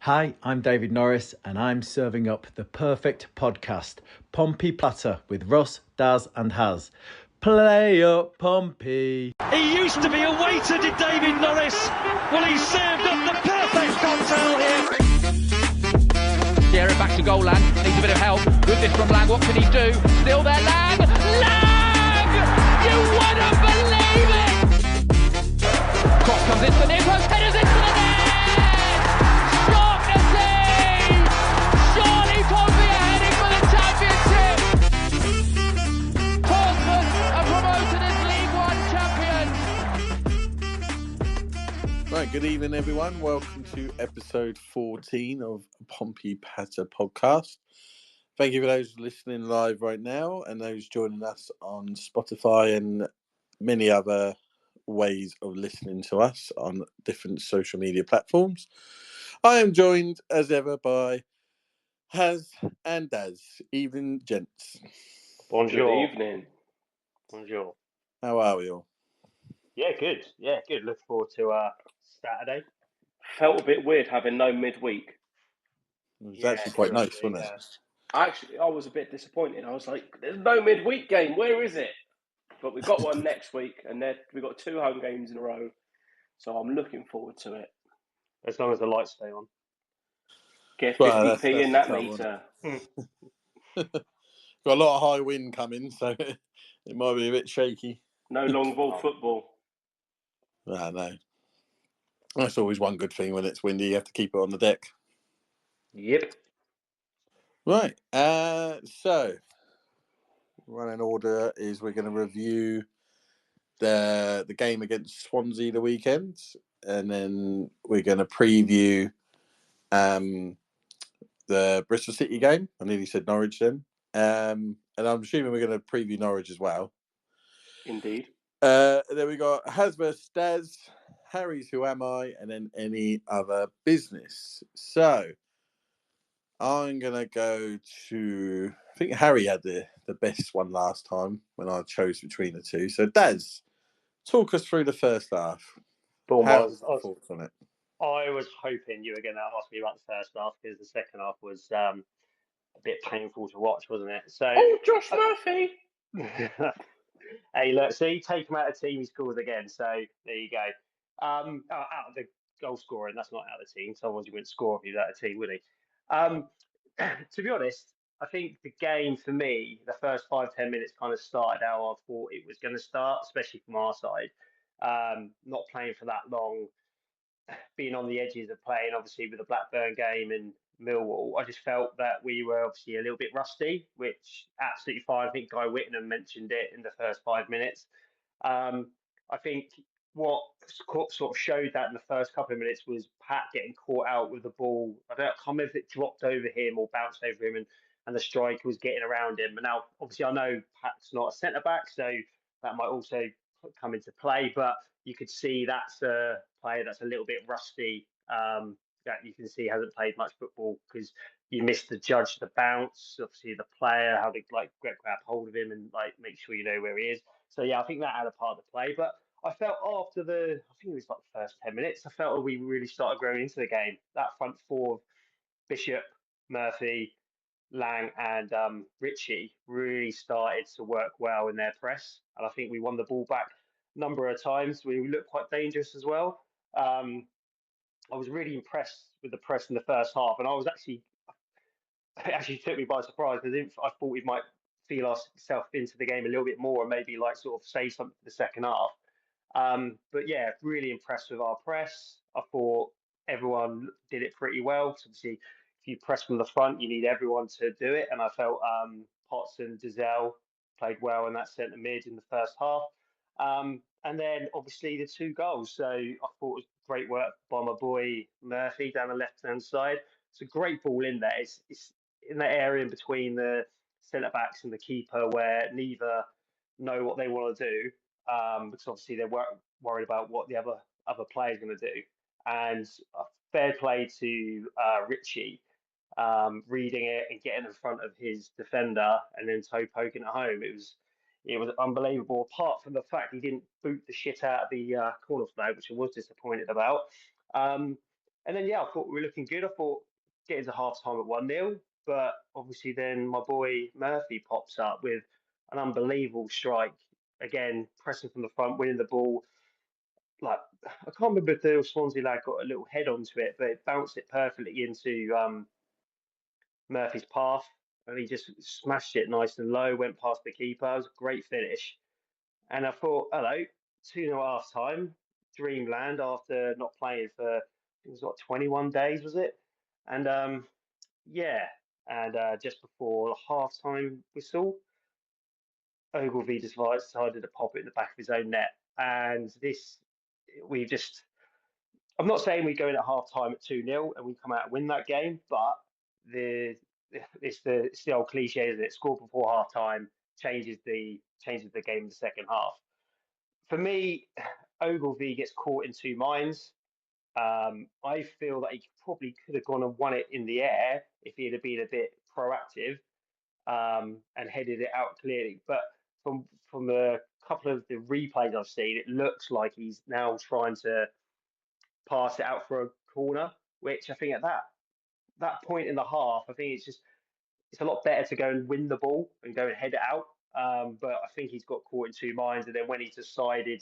Hi, I'm David Norris, and I'm serving up the perfect podcast, Pompey Platter with Russ, Daz and Haz. Play up, Pompey. He used to be a waiter, did David Norris. Well, he's served up the perfect cocktail here. It back to goal, Lang. Needs a bit of help. Goodness from Lang. What can he do? Still there, Lang. Lang! You wouldn't believe it! Cross comes into the near post. Headers into the net! Shaughnessy! Surely Pompey are heading for the championship! Portsmouth are promoted as League One champions. Right, good evening, everyone. Welcome to episode 14 of Pompey Patter podcast. Thank you for those listening live right now and those joining us on Spotify and many other ways of listening to us on different social media platforms. I am joined, as ever, by Haz and Daz. Evening, gents. Bonjour. Good evening. Bonjour. How are we all? Yeah, good. Yeah, good. Look forward to Saturday. Felt a bit weird having no midweek. It was actually quite nice, wasn't it? Actually, I was a bit disappointed. I was like, there's no midweek game. Where is it? But we've got one next week, and we've got 2 home games in a row. So I'm looking forward to it. As long as the lights stay on. Get 50p in that meter. Got a lot of high wind coming, so it might be a bit shaky. No long ball football. I know. That's always one good thing when it's windy. You have to keep it on the deck. Yep. Right. So, running order is we're going to review the game against Swansea the weekend, and then we're going to preview the Bristol City game. I nearly said Norwich then. And I'm assuming we're going to preview Norwich as well. Indeed. Then we got Haz Vs Daz, Harry's Who Am I, and then any other business. So I'm going to go to, I think Harry had the best one last time when I chose between the two. So Daz, talk us through the first half. How's your thoughts on it? I was hoping you were going to ask me about the first half because the second half was a bit painful to watch, wasn't it? So, Josh Murphy! Hey, look, see, take him out of the team, he scores again. So there you go. Out of the goal scoring, that's not out of the team. So otherwise, he wouldn't score if he was out of the team, would he? To be honest, I think the game for me, the first 5-10 minutes kind of started how I thought it was going to start, especially from our side. Not playing for that long, being on the edges of playing, obviously, with the Blackburn game and Millwall, I just felt that we were obviously a little bit rusty, which absolutely fine. I think Guy Whittingham mentioned it in the first 5 minutes. I think what sort of showed that in the first couple of minutes was Pat getting caught out with the ball. I can't remember if it dropped over him or bounced over him, and the striker was getting around him. And now, obviously, I know Pat's not a centre back, so that might also come into play. But you could see that's a player that's a little bit rusty. That you can see hasn't played much football because you missed the judge, the bounce, obviously the player, how they grab hold of him and make sure you know where he is. So yeah, I think that had a part to play. But I felt after I think it was the first 10 minutes, I felt we really started growing into the game. That front four of Bishop, Murphy, Lang and Ritchie really started to work well in their press. And I think we won the ball back a number of times. We looked quite dangerous as well. I was really impressed with the press in the first half, and it actually took me by surprise because I thought we might feel ourselves into the game a little bit more and maybe sort of say something for the second half. But yeah, really impressed with our press. I thought everyone did it pretty well. So obviously, if you press from the front, you need everyone to do it, and I felt Potts and Dazelle played well in that centre mid in the first half. And then obviously the 2 goals. So I thought it was great work by my boy Murphy down the left-hand side. It's a great ball in there. It's in that area in between the centre-backs and the keeper where neither know what they want to do. Because obviously they're worried about what the other player's going to do. And fair play to Ritchie, reading it and getting in front of his defender and then toe poking it home. It was unbelievable, apart from the fact he didn't boot the shit out of the corner flag, which I was disappointed about. And And then, I thought we were looking good. I thought getting to half time at 1-0. But obviously, then my boy Murphy pops up with an unbelievable strike. Again, pressing from the front, winning the ball. Like, I can't remember if the Swansea lad got a little head onto it, but it bounced it perfectly into Murphy's path. And he just smashed it nice and low, went past the keeper. It was a great finish. And I thought, hello, 2-0 half time, dreamland after not playing for, it was 21 days, was it? And just before the half time whistle, Ogilvy decided to pop it in the back of his own net. And I'm not saying we go in at half time at 2-0 and we come out and win that game, but it's the old cliche, isn't it? Score before half time changes the game in the second half. For me, Ogilvy gets caught in two minds. I feel that he probably could have gone and won it in the air if he had been a bit proactive and headed it out clearly. But from a couple of the replays I've seen, it looks like he's now trying to pass it out for a corner, which I think at that point in the half, I think it's a lot better to go and win the ball and go and head it out. But I think he's got caught in two minds, and then when he decided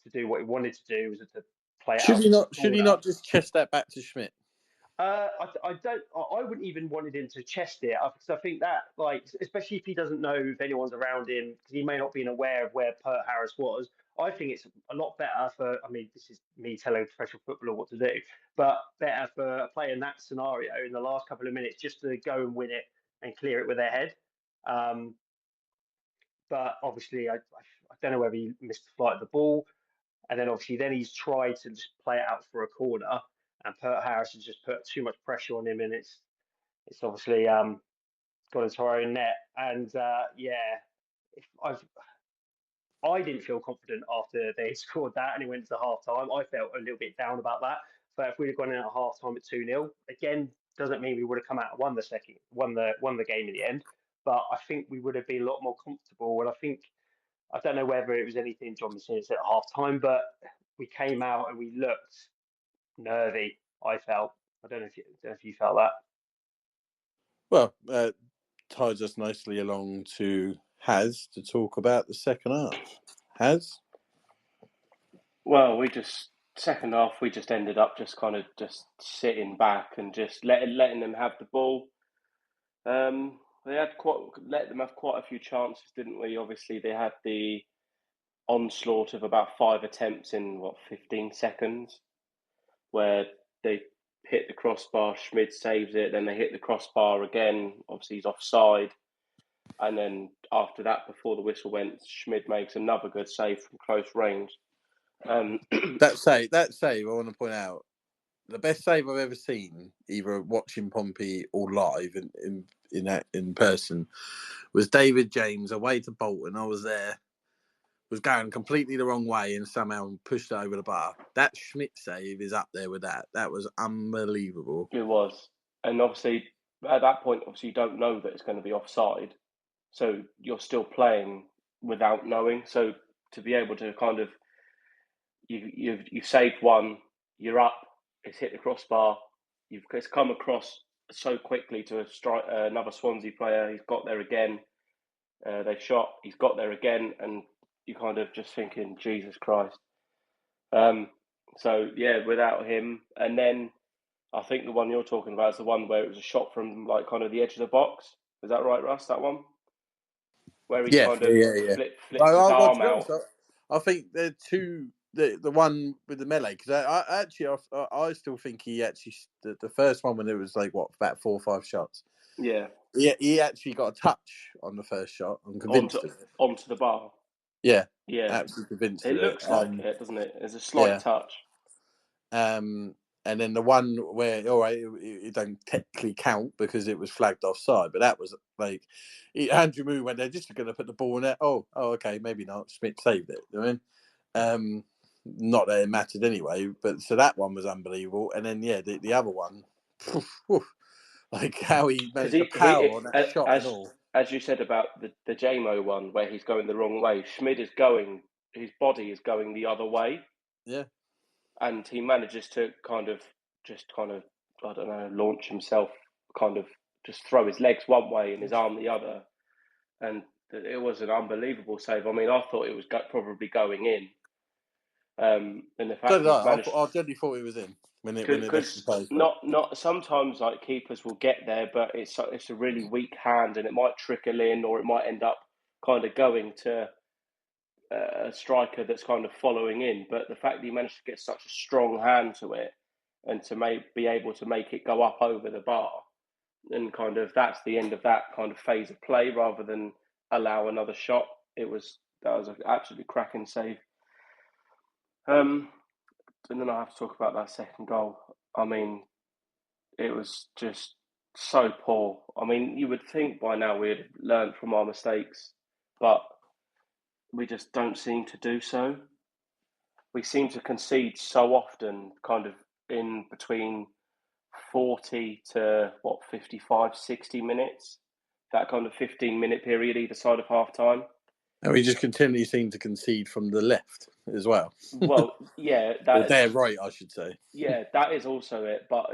to do what he wanted to do was to play it out. Should he not just chest that back to Schmid? I don't. I wouldn't even wanted him to chest it because I think that, like, especially if he doesn't know if anyone's around him, because he may not be aware of where Pert Harris was. I think it's a lot better for. I mean, this is me telling a professional footballer what to do, but better for a player in that scenario in the last couple of minutes just to go and win it and clear it with their head. But obviously, I don't know whether he missed the flight of the ball, and then obviously he's tried to just play it out for a corner. And Pert Harris has just put too much pressure on him, and it's obviously got into our own net. And I didn't feel confident after they scored that, and it went to half time. I felt a little bit down about that. But if we'd have gone in at half time at 2-0, again, doesn't mean we would have come out and won the game in the end. But I think we would have been a lot more comfortable. And I don't know whether it was anything John was saying at half time, but we came out and we looked nervy. I felt. I don't know if you felt that. Well, ties us nicely along to Haz to talk about the second half. Haz? Well, second half we just ended up just kind of just sitting back and just letting them have the ball. They had let them have quite a few chances, didn't we? Obviously, they had the onslaught of about 5 attempts in 15 seconds, where they hit the crossbar, Schmid saves it, then they hit the crossbar again, obviously he's offside, and then after that, before the whistle went, Schmid makes another good save from close range. That save, I want to point out, the best save I've ever seen, either watching Pompey or live in person, was David James away to Bolton. I was there, was going completely the wrong way and somehow pushed it over the bar. That Schmid save is up there with that. That was unbelievable. It was. And obviously, at that point, you don't know that it's going to be offside. So you're still playing without knowing. So to be able to kind of, you've saved one, you're up, it's hit the crossbar, it's come across so quickly to another Swansea player. He's got there again. They shot, he's got there again, and you're kind of just thinking, Jesus Christ. So yeah, without him, and then I think the one you're talking about is the one where it was a shot from like kind of the edge of the box. Is that right, Russ? That one where he flipped his arm out. I think they're two. The one with the melee, because I still think he actually the first one when it was like about 4 or 5 shots. Yeah. He actually got a touch on the first shot and convinced onto the bar. Yeah. Yeah. Absolutely convinced it. It looks like it, doesn't it? There's a slight touch. And then the one where, all right, it don't technically count because it was flagged offside, but that was like Andrew Moon went there just going to put the ball in there. Oh, okay, maybe not. Schmid saved it. You know what I mean? Not that it mattered anyway, but so that one was unbelievable. And then the other one, like how he made the power on that shot and all. As you said about the JMO one where he's going the wrong way, Schmid is going, his body is going the other way. Yeah. And he manages to kind of just kind of, I don't know, launch himself, kind of just throw his legs one way and his arm the other. And it was an unbelievable save. I mean, I thought it was probably going in. And the fact So did that I. I genuinely thought it was in when it left the post. not sometimes like keepers will get there, but it's a really weak hand, and it might trickle in, or it might end up kind of going to a striker that's kind of following in. But the fact that he managed to get such a strong hand to it, and to be able to make it go up over the bar, and kind of that's the end of that kind of phase of play, rather than allow another shot. That was an absolutely cracking save. And then I have to talk about that second goal. I mean, it was just so poor. I mean, you would think by now we'd learned from our mistakes, but we just don't seem to do so. We seem to concede so often, kind of in between 40 to 55, 60 minutes, that kind of 15-minute period either side of half time. And we just continually seem to concede from the left as well. Well, yeah, or their right, I should say. Yeah, that is also it. But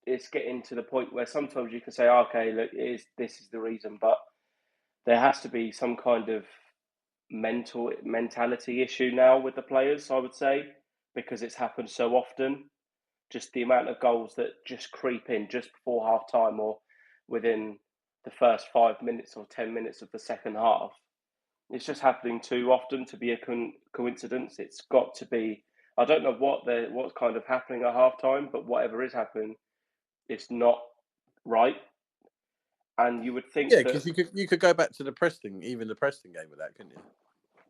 it's getting to the point where sometimes you can say, okay, look, this is the reason, but there has to be some kind of mentality issue now with the players, I would say, because it's happened so often. Just the amount of goals that just creep in just before half time, or within the first 5 minutes or 10 minutes of the second half. It's just happening too often to be a coincidence. It's got to be. I don't know what's kind of happening at half time, but whatever is happening, it's not right. And you would think, because you could go back to the Preston game with that, couldn't you?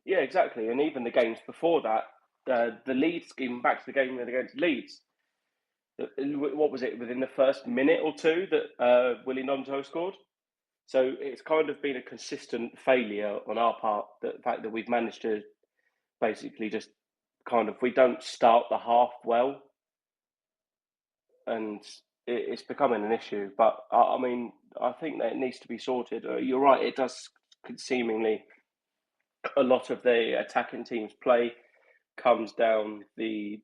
Yeah, exactly. And even the games before that, the Leeds game, back to the game against Leeds. What was it, within the first minute or two that Willie Nonto scored? So it's kind of been a consistent failure on our part, the fact that we've managed to basically just kind of, we don't start the half well, and it's becoming an issue. But I mean, I think that it needs to be sorted. You're right, it does seemingly, a lot of the attacking team's play comes down the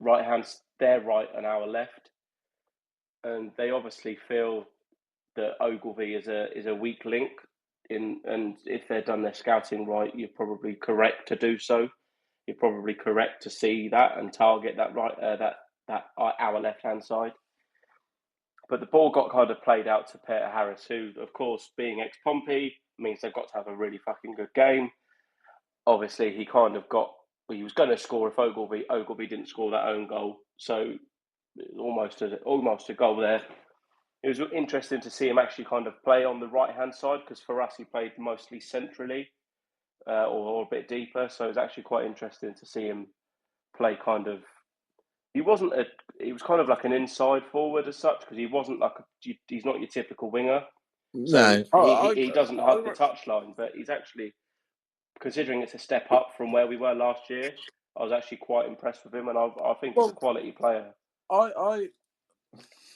right hand, their right and our left, and they obviously feel that Ogilvy is a weak link in, and if they've done their scouting right, you're probably correct to do so. You're probably correct to see that and target that right, that our left hand side. But the ball got kind of played out to Peter Harris, who, of course, being ex-Pompey, means they've got to have a really fucking good game. Obviously, he kind of he was going to score if Ogilvy didn't score that own goal, so almost a goal there. It was interesting to see him actually kind of play on the right-hand side, because for us, he played mostly centrally or a bit deeper. So it was actually quite interesting to see him play kind of... He was kind of like an inside forward as such, because he wasn't like he's not your typical winger. So no, he doesn't hug the touchline, but he's actually, considering it's a step up from where we were last year, I was actually quite impressed with him, and I think he's a quality player.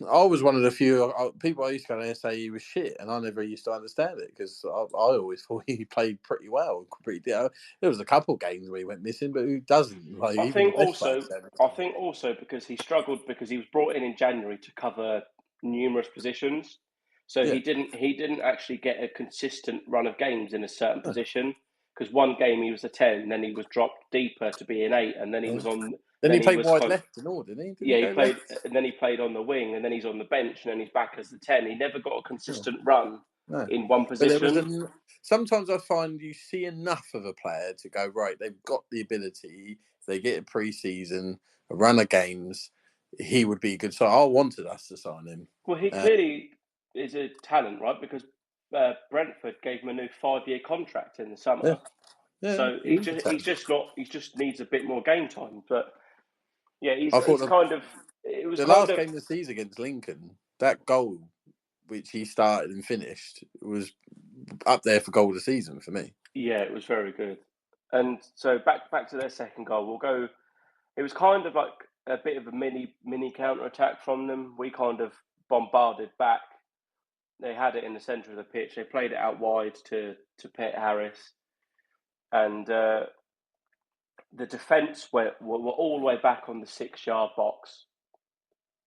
I was one of the few people I used to go and say he was shit, and I never used to understand it, because I always thought he played pretty well. There was a couple of games where he went missing, but who doesn't? Like, I think also because he struggled, because he was brought in January to cover numerous positions, so he didn't actually get a consistent run of games in a certain position. Because one game he was a 10, then he was dropped deeper to be an 8, and then he was on. Then he played wide left and all, didn't he? He played, and then he played on the wing, and then he's on the bench, and then he's back as the 10. He never got a consistent run in one position. Sometimes I find you see enough of a player to go, right, they've got the ability. If they get a pre-season, a run of games, he would be good. So I wanted us to sign him. Well, he clearly is a talent, right? Because Brentford gave him a new 5-year contract in the summer. So he just needs a bit more game time. But yeah, it was the last game of the season against Lincoln, that goal which he started and finished was up there for goal of the season for me. Yeah, it was very good. And so back to their second goal, we'll go. It was kind of like a bit of a mini counter attack from them. We kind of bombarded back. They had it in the centre of the pitch. They played it out wide to Peter Harris, and the defence were all the way back on the 6-yard box.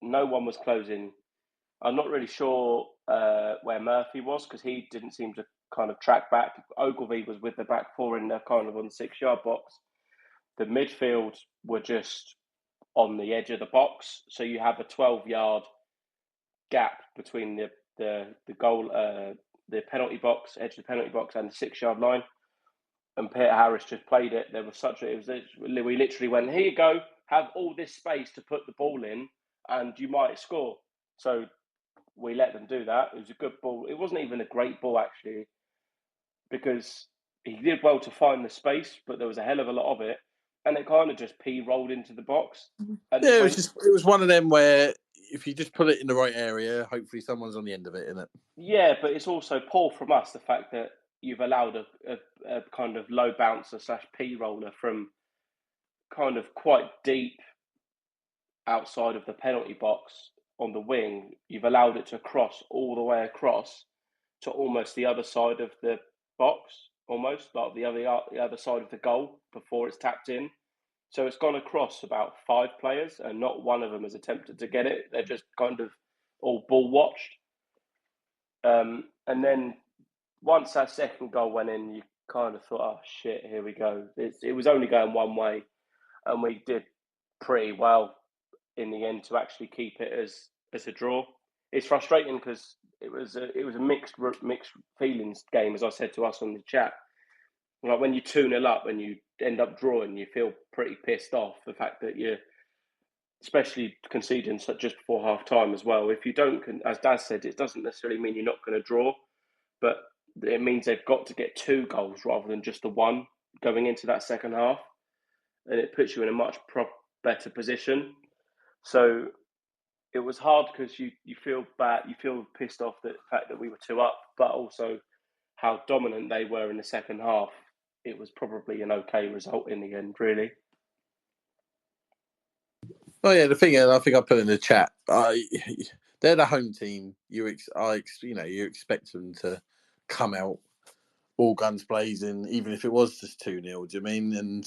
no one was closing. I'm not really sure where Murphy was because he didn't seem to kind of track back. Ogilvie was with the back four in there, kind of on the 6-yard box. The midfield were just on the edge of the box, so you have a 12-yard gap between the goal, the penalty box, edge of the penalty box, and the 6-yard line. And Peter Harris just played it. There was we literally went, here you go, have all this space to put the ball in, and you might score. So we let them do that. It was a good ball. It wasn't even a great ball, actually, because he did well to find the space, but there was a hell of a lot of it. And it kind of just rolled into the box. And yeah, it was one of them where if you just put it in the right area, hopefully someone's on the end of it, isn't it? Yeah, but it's also poor from us, the fact that you've allowed a kind of low bouncer / P roller from kind of quite deep outside of the penalty box on the wing. You've allowed it to cross all the way across to almost the other side of the box, almost like the other side of the goal before it's tapped in. So it's gone across about 5 players, and not one of them has attempted to get it. They're just kind of all ball watched. And then once that second goal went in, you kind of thought, oh shit, here we go. It was only going one way, and we did pretty well in the end to actually keep it as a draw. It's frustrating because it was a mixed feelings game, as I said to us on the chat. Like when you 2-0 up and you end up drawing, you feel pretty pissed off. The fact that you're, especially conceding just before half time as well. If you don't, as Daz said, it doesn't necessarily mean you're not going to draw, but it means they've got to get 2 goals rather than just the one going into that second half, and it puts you in a much better position. So it was hard because you feel bad, you feel pissed off the fact that we were 2 up, but also how dominant they were in the second half. It was probably an okay result in the end, really. Oh yeah, the thing is, I think I put in the chat. They're the home team. You expect them to come out all guns blazing, even if it was just 2-0. Do you mean? And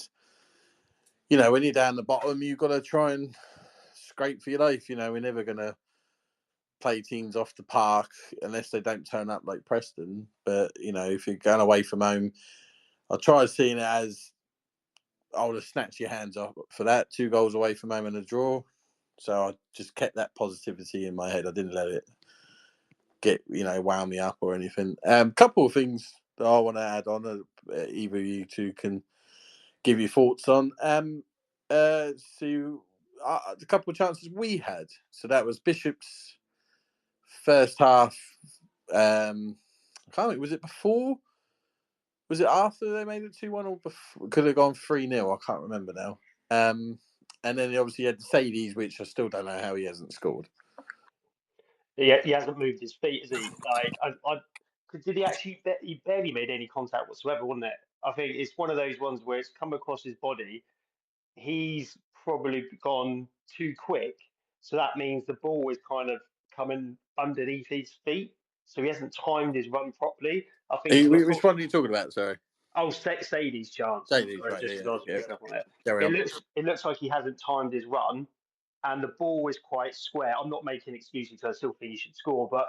when you're down the bottom, you've got to try and scrape for your life. We're never gonna play teams off the park unless they don't turn up like Preston. But if you're going away from home, I try seeing it as I would have snatched your hands off for that. 2 goals away from home and a draw. So I just kept that positivity in my head. I didn't let it get, wound me up or anything. Couple of things that I want to add on that either of you two can give your thoughts on. A couple of chances we had. So that was Bishop's first half. I can't remember, was it before? Was it after they made it 2-1 or before? Could have gone 3-0. I can't remember now. And then he obviously had Sadie's, which I still don't know how he hasn't scored. Yeah, he hasn't moved his feet, has he? Did he actually? He barely made any contact whatsoever, wasn't it? I think it's one of those ones where it's come across his body. He's probably gone too quick, so that means the ball is kind of coming underneath his feet, so he hasn't timed his run properly. I think. Which one are you talking about? Sorry. Oh, Sadie's chance. Sadie's, Sorry, right, just because I was picking up on it. Carry on. It looks like he hasn't timed his run, and the ball is quite square. I'm not making excuses because I still think he should score, but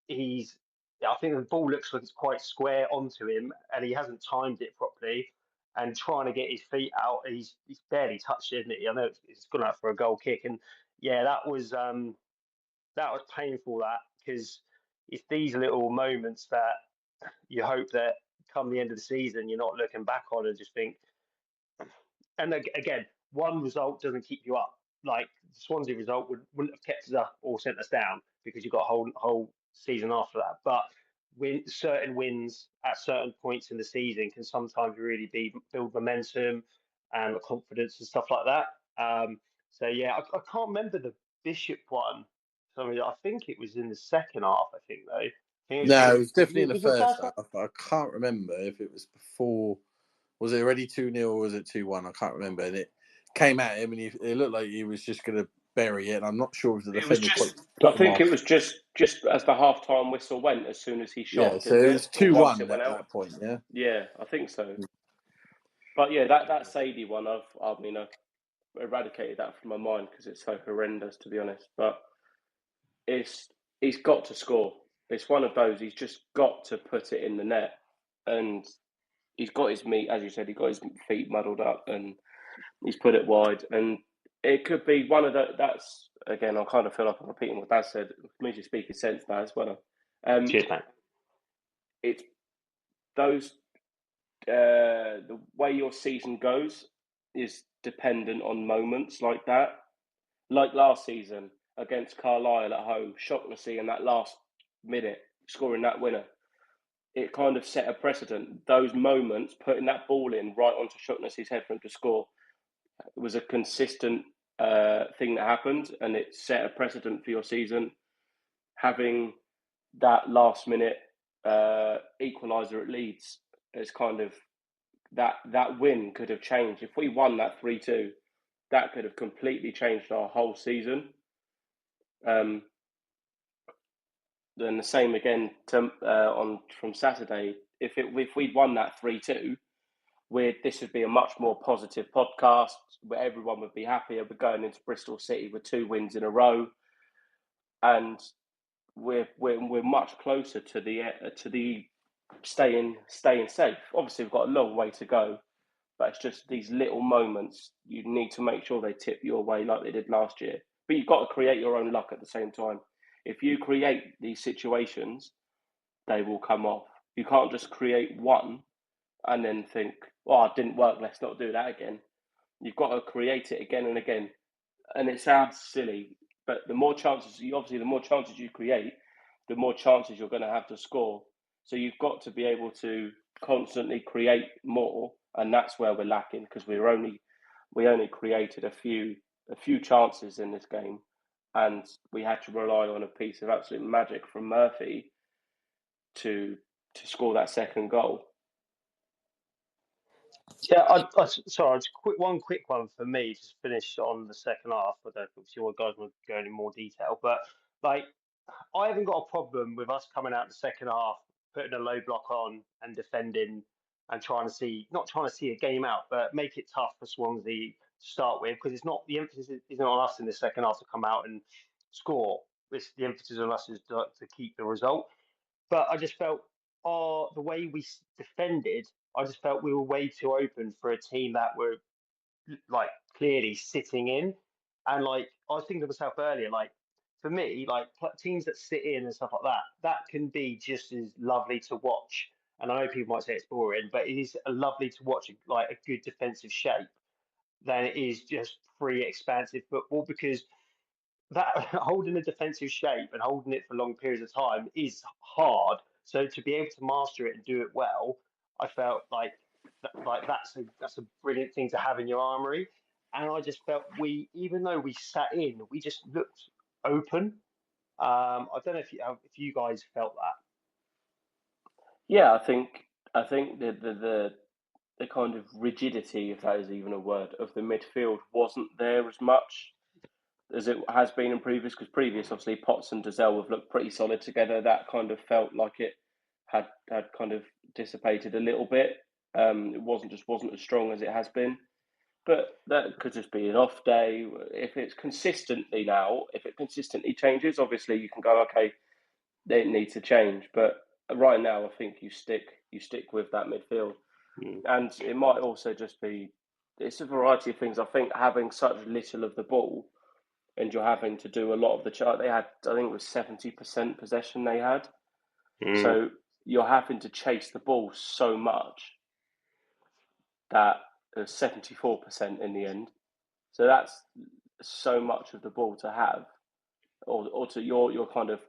I think the ball looks like it's quite square onto him, and he hasn't timed it properly. And trying to get his feet out, he's barely touched it, isn't he? I know it's gone out for a goal kick, and yeah, that was painful. That because it's these little moments that you hope that come the end of the season, you're not looking back on and just think. And again, one result doesn't keep you up. Like the Swansea result wouldn't have kept us up or sent us down because you've got a whole season after that. But certain wins at certain points in the season can sometimes really build momentum and confidence and stuff like that. So yeah, I can't remember the Bishop one. So I think it was in the second half. I think though. No, it was definitely in the first half. half. I can't remember if it was before. Was it already 2-0 or was it 2-1? I can't remember. And it came at him, and it looked like he was just going to bury it. And I'm not sure if the defender. I think it was just as the half-time whistle went, as soon as he shot. Yeah, so it was 2-1 at that point. Yeah. Yeah, I think so. But yeah, that Sadie one, I've eradicated that from my mind because it's so horrendous, to be honest. But he's got to score. It's one of those. He's just got to put it in the net, and he's got his meat, as you said. He got his feet muddled up, and he's put it wide. And it could be one of the. That's again. I kind of feel like I'm repeating what Daz said. It means you're speaking sense, Daz. Well, Cheers, mate. it's those. The way your season goes is dependent on moments like that. Like last season against Carlisle at home, Shaughnessy in that last minute scoring that winner. It kind of set a precedent. Those moments, putting that ball in right onto Shaughnessy's head for him to score, it was a consistent thing that happened, and it set a precedent for your season. Having that last minute equaliser at Leeds is kind of that win could have changed. If we won that 3-2, that could have completely changed our whole season. Then the same again from Saturday. If we'd won that 3-2, this would be a much more positive podcast where everyone would be happier. We're going into Bristol City with 2 wins in a row, and we're much closer to the staying safe. Obviously, we've got a long way to go, but it's just these little moments you need to make sure they tip your way like they did last year. But you've got to create your own luck at the same time. If you create these situations, they will come off. You can't just create one and then think, "Oh, it didn't work. Let's not do that again." You've got to create it again and again. And it sounds silly, but the more chances you create, the more chances you're going to have to score. So you've got to be able to constantly create more, and that's where we're lacking because we only created a few chances in this game, and we had to rely on a piece of absolute magic from Murphy to score that second goal. Yeah, sorry, one quick one for me to finish on the second half. I don't know if you guys want to go into more detail, but like, I haven't got a problem with us coming out the second half, putting a low block on and defending and not trying to see a game out, but make it tough for Swansea to start with, because it's not the emphasis isn't on us in the second half to come out and score. The emphasis on us is to keep the result. But I just felt the way we defended, I just felt we were way too open for a team that were like clearly sitting in. And like I was thinking to myself earlier, like for me, like teams that sit in and stuff like that, that can be just as lovely to watch. And I know people might say it's boring, but it is lovely to watch, like a good defensive shape than it is just free, expansive football, because that holding a defensive shape and holding it for long periods of time is hard. So to be able to master it and do it well, I felt like that's a brilliant thing to have in your armory. And I just felt even though we sat in, we just looked open. I don't know if you guys felt that. Yeah, I think the kind of rigidity, if that is even a word, of the midfield wasn't there as much as it has been in previous. Because obviously, Potts and Dazelle have looked pretty solid together. That kind of felt like it had kind of dissipated a little bit. It wasn't as strong as it has been. But that could just be an off day. If it consistently changes, obviously you can go, okay, they need to change. But right now, I think you stick with that midfield, and it might also just be it's a variety of things. I think having such little of the ball, and you're having to do a lot of the chart. They had, I think it was 70% possession they had, so you're having to chase the ball so much that there's 74% in the end. So that's so much of the ball to have, or to you're kind of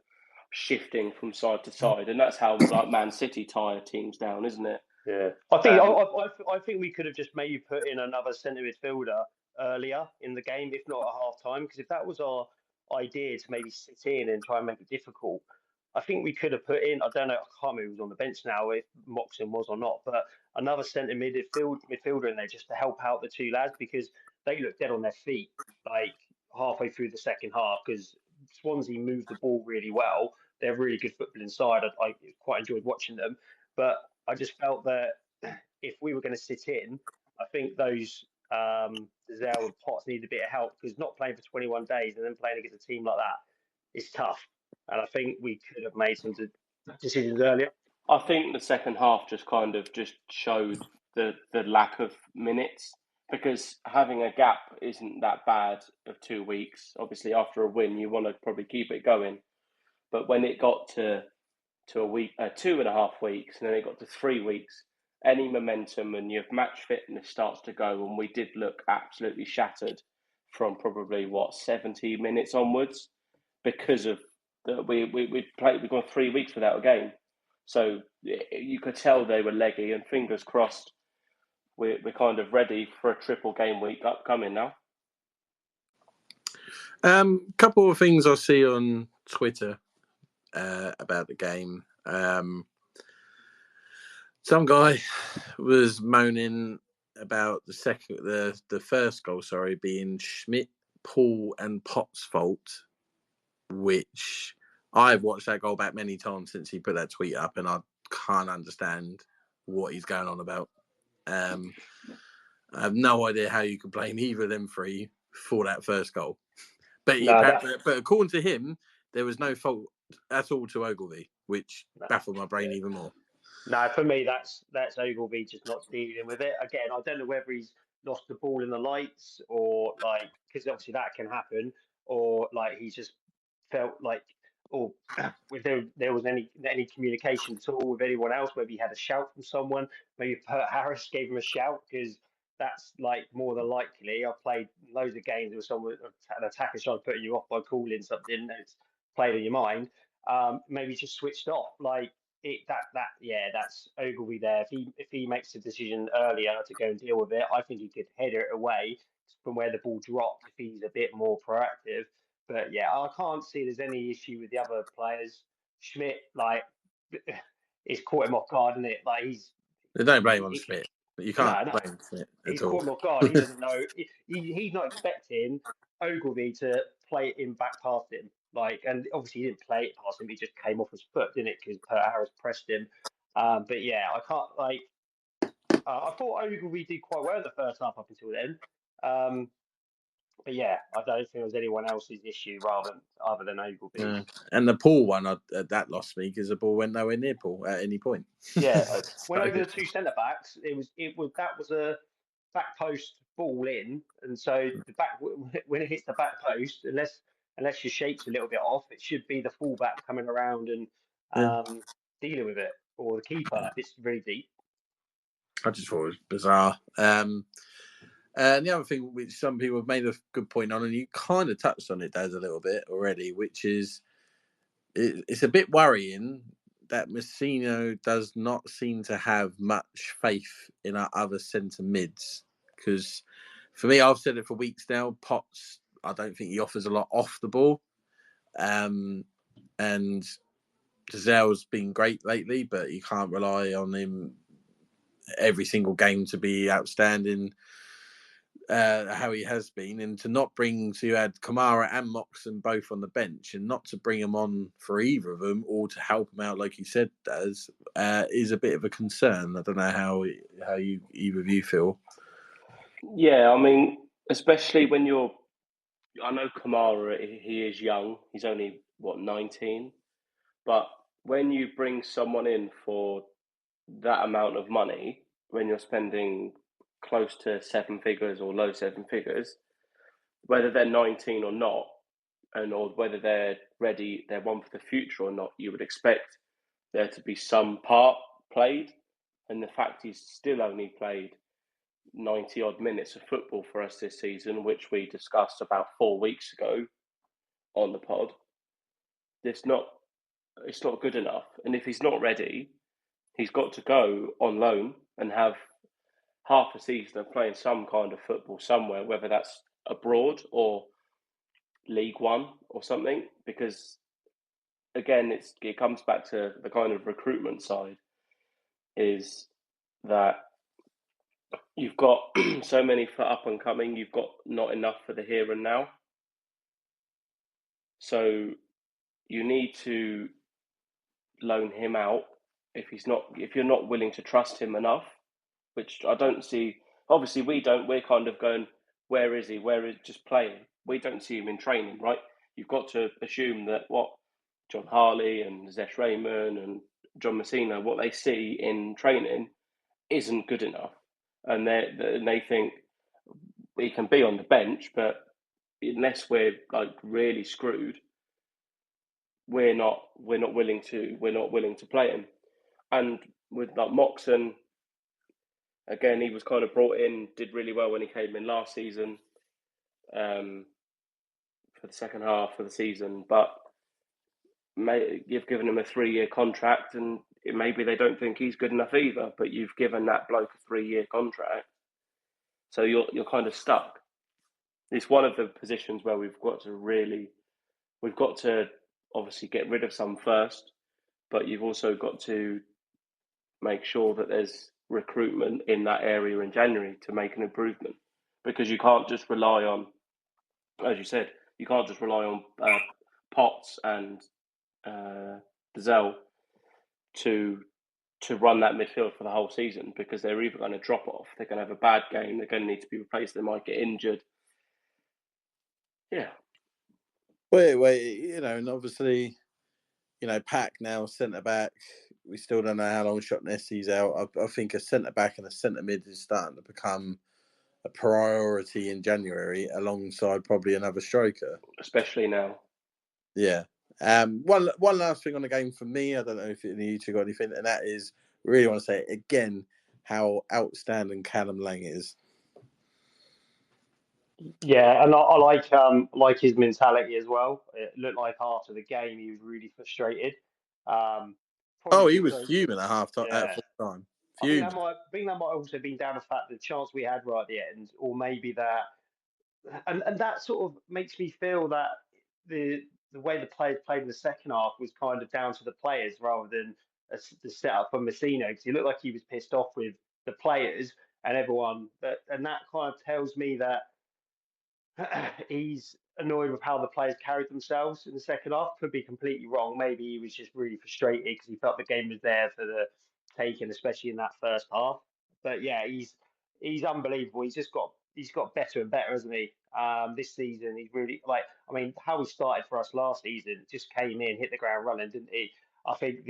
shifting from side to side, and that's how like Man City tire teams down, isn't it? Yeah, I think we could have just maybe put in another centre midfielder earlier in the game, if not at half time, because if that was our idea to maybe sit in and try and make it difficult, I think we could have put in. I don't know. I can't remember who was on the bench now, if Moxon was or not, but another centre midfielder in there just to help out the two lads, because they looked dead on their feet like halfway through the second half, because Swansea moved the ball really well. They're really good football inside. I quite enjoyed watching them, but I just felt that if we were going to sit in, I think those Zell and Potts needed a bit of help, because not playing for 21 days and then playing against a team like that, is tough. And I think we could have made some decisions earlier. I think the second half just kind of just showed the lack of minutes, because having a gap isn't that bad of 2 weeks. Obviously, after a win, you want to probably keep it going. But when it got to a week, 2.5 weeks, and then it got to 3 weeks, any momentum and your match fitness starts to go, and we did look absolutely shattered from probably 70 minutes onwards, because of we've gone 3 weeks without a game, so you could tell they were leggy. And fingers crossed, we're kind of ready for a triple game week upcoming now. Couple of things I see on Twitter about the game. Some guy was moaning about the first goal, being Schmid, Paul, and Potts' fault, which I've watched that goal back many times since he put that tweet up, and I can't understand what he's going on about. I have no idea how you could blame either of them three for that first goal. But according to him, there was no fault at all to Ogilvy, which baffled my brain even more. No, for me, that's Ogilvy just not dealing with it. Again, I don't know whether he's lost the ball in the lights, or because obviously that can happen, or he's just felt like, or if there was any communication at all with anyone else, maybe he had a shout from someone, maybe Harris gave him a shout, because that's more than likely. I've played loads of games with someone, an attacker trying to put you off by calling something, and it's played in your mind. Maybe just switched off. That's Ogilvy there. If he makes a decision earlier to go and deal with it, I think he could header it away from where the ball dropped if he's a bit more proactive. But yeah, I can't see there's any issue with the other players. Schmid, it's caught him off guard, isn't it? They don't blame on Schmid, but you can't blame Schmid he's at all. caught him off guard. He doesn't know. He's not expecting Ogilvy to play it in back past him. And obviously he didn't play it past him. He just came off his foot, didn't it? Because Harris pressed him. But yeah, I can't I thought Ogilvy did quite well in the first half up until then. But yeah, I don't think it was anyone else's issue other than Ogilvy. And the Paul one, that lost me, because the ball went nowhere near Paul at any point. Yeah, when over the two centre backs, that was a back post ball in, and so the back, when it hits the back post, unless your shape's a little bit off, it should be the fullback coming around and dealing with it, or the keeper if it's really deep. I just thought it was bizarre. And the other thing, which some people have made a good point on, and you kind of touched on it, Daz, a little bit already, which is it's a bit worrying that Messino does not seem to have much faith in our other centre mids. Because for me, I've said it for weeks now, Potts, I don't think he offers a lot off the ball. And Giselle's been great lately, but you can't rely on him every single game to be outstanding how he has been. And to not bring, so you had Kamara and Moxon both on the bench, and not to bring them on for either of them, or to help them out like you said, Daz, is a bit of a concern. I don't know how you either of you feel. Yeah, I mean, especially when I know Kamara, he is young. He's only, 19? But when you bring someone in for that amount of money, when you're spending close to 7 figures or low 7 figures, whether they're 19 or not, or whether they're ready, they're one for the future or not, you would expect there to be some part played. And the fact he's still only played 90 odd minutes of football for us this season, which we discussed about 4 weeks ago on the pod, it's not good enough. And if he's not ready, he's got to go on loan and have half a season of playing some kind of football somewhere, whether that's abroad or League One or something. Because again, it comes back to the kind of recruitment side, is that you've got so many for up and coming, you've got not enough for the here and now. So you need to loan him out if you're not willing to trust him enough, which I don't see. Obviously, we don't. We're kind of going, where is he? Where is just playing? We don't see him in training, right? you've got to assume that what John Harley and Zesh Raymond and John Messina, what they see in training isn't good enough. And they think he can be on the bench, but unless we're like really screwed, we're not willing to play him. And with like Moxon, again, he was kind of brought in, did really well when he came in last season, for the second half of the season, but you've given him a 3-year contract, and maybe they don't think he's good enough either, but you've given that bloke a 3-year contract, so you're kind of stuck. It's one of the positions where we've got to obviously get rid of some first, but you've also got to make sure that there's recruitment in that area in January to make an improvement, because you can't just rely on, as you said, Potts and Dazelle to run that midfield for the whole season, because they're either going to drop off, they're going to have a bad game, they're going to need to be replaced, they might get injured. Yeah. Wait, and obviously, Pack now centre back. We still don't know how long Shot Nessie's out. I think a centre back and a centre mid is starting to become a priority in January, alongside probably another striker, especially now. Yeah. One last thing on the game for me. I don't know if you two got anything, and that is, really want to say again how outstanding Callum Lang is. Yeah, and I like his mentality as well. It looked like after the game he was really frustrated. He was fuming at half time. Yeah. At full time. I think that might also been down to the fact the chance we had right at the end, or maybe that, and that sort of makes me feel that the way the players played in the second half was kind of down to the players rather than the setup for Messina, because he looked like he was pissed off with the players and everyone, and that kind of tells me that he's annoyed with how the players carried themselves in the second half. Could be completely wrong. Maybe he was just really frustrated because he felt the game was there for the taking, especially in that first half. But yeah, he's unbelievable. He's got better and better, hasn't he? This season, he's really how he started for us last season. Just came in, hit the ground running, didn't he? I think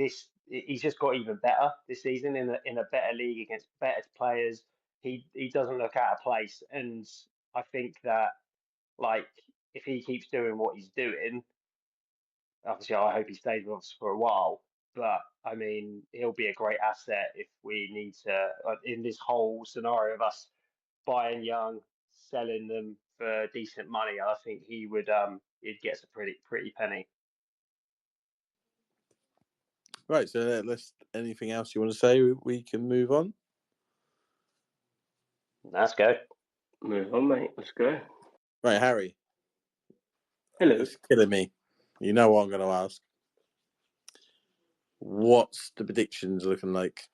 he's just got even better this season in a better league against better players. He doesn't look out of place, and I think that, if he keeps doing what he's doing, obviously I hope he stays with us for a while. But I mean, he'll be a great asset if we need to, in this whole scenario of us buying young, selling them for decent money. I think he'd get us a pretty penny. Right. So anything else you want to say? We can move on. Let's go. Move on, mate. Let's go. Right, Harry. Hello. It's killing me. You know what I'm going to ask. What's the predictions looking like?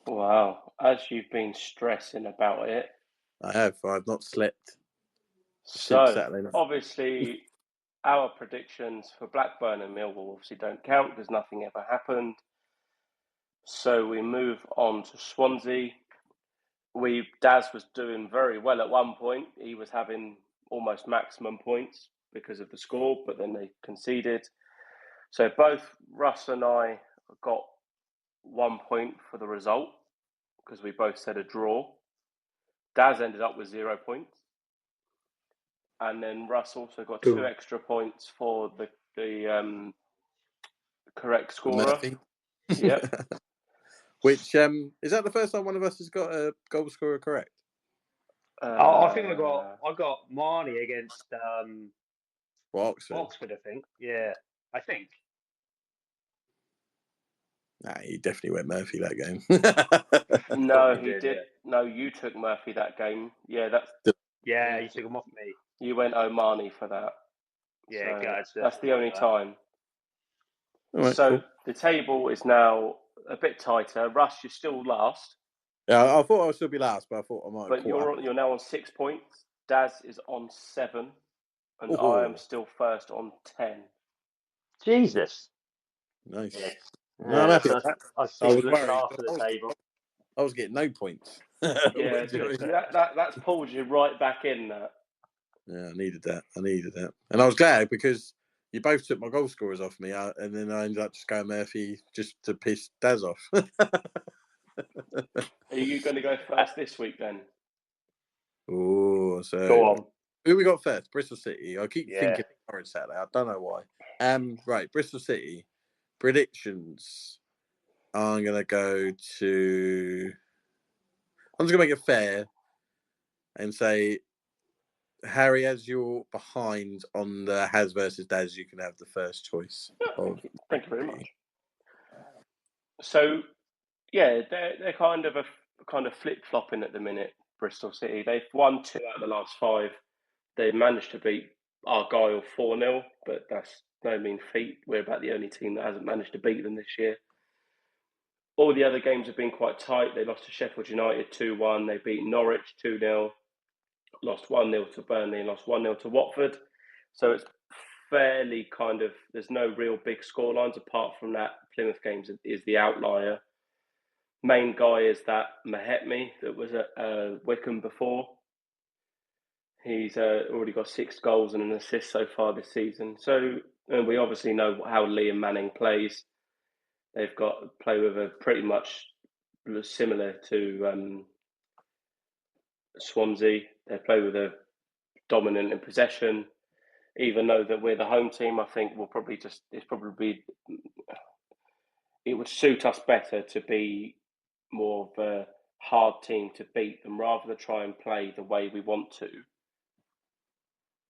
Wow. As you've been stressing about it. I have. I've not slept. So, obviously, our predictions for Blackburn and Millwall obviously don't count because nothing ever happened. So we move on to Swansea. Daz was doing very well at one point. He was having almost maximum points because of the score, but then they conceded. So both Russ and I got 1 point for the result because we both said a draw. Daz ended up with 0 points. And then Russ also got 2 extra points for the correct scorer. Yep. Which is that the first time one of us has got a goal scorer correct? I think I got Marnie against Oxford, I think. Yeah, I think. Nah, he definitely went Murphy that game. No, he did. Yeah. No, you took Murphy that game. Yeah, you took him off me. You went Omani for that. Yeah, so that's the only time. Right, so cool. The table is now a bit tighter. Russ, you're still last. Yeah, I thought I would still be last, but I thought I might. But you're now on 6 points. Daz is on 7, and I am still first on 10. Jesus. Nice. Yeah. No, I'm happy. I was worried after the table. I was getting no points. Yeah, that's pulled you right back in. Yeah, I needed that. And I was glad because you both took my goal scorers off me, and then I ended up just going Murphy just to piss Daz off. Are you going to go first this week then? Oh, so Go on. who we got first? Bristol City. I keep Yeah. thinking Norwich Saturday. I don't know why. Right, Bristol City predictions. I'm gonna go to. I'm just gonna make it fair and say, Harry, as you're behind on the Haz versus Daz, you can have the first choice. Thank you very much. So, yeah, they're kind of flip flopping at the minute. Bristol City. They've won 2 out of the last 5. They managed to beat Argyle 4-0, but that's no mean feat. We're about the only team that hasn't managed to beat them this year. All the other games have been quite tight. They lost to Sheffield United 2-1. They beat Norwich 2-0. Lost 1-0 to Burnley and lost 1-0 to Watford. So it's fairly there's no real big scorelines apart from that Plymouth game is the outlier. Main guy is that Mahetmi that was at Wickham before. He's already got 6 goals and an assist so far this season. So we obviously know how Liam Manning plays. They've got play with a pretty much similar to Swansea. They play with a dominant in possession. Even though that we're the home team, I think it would suit us better to be more of a hard team to beat than rather than try and play the way we want to.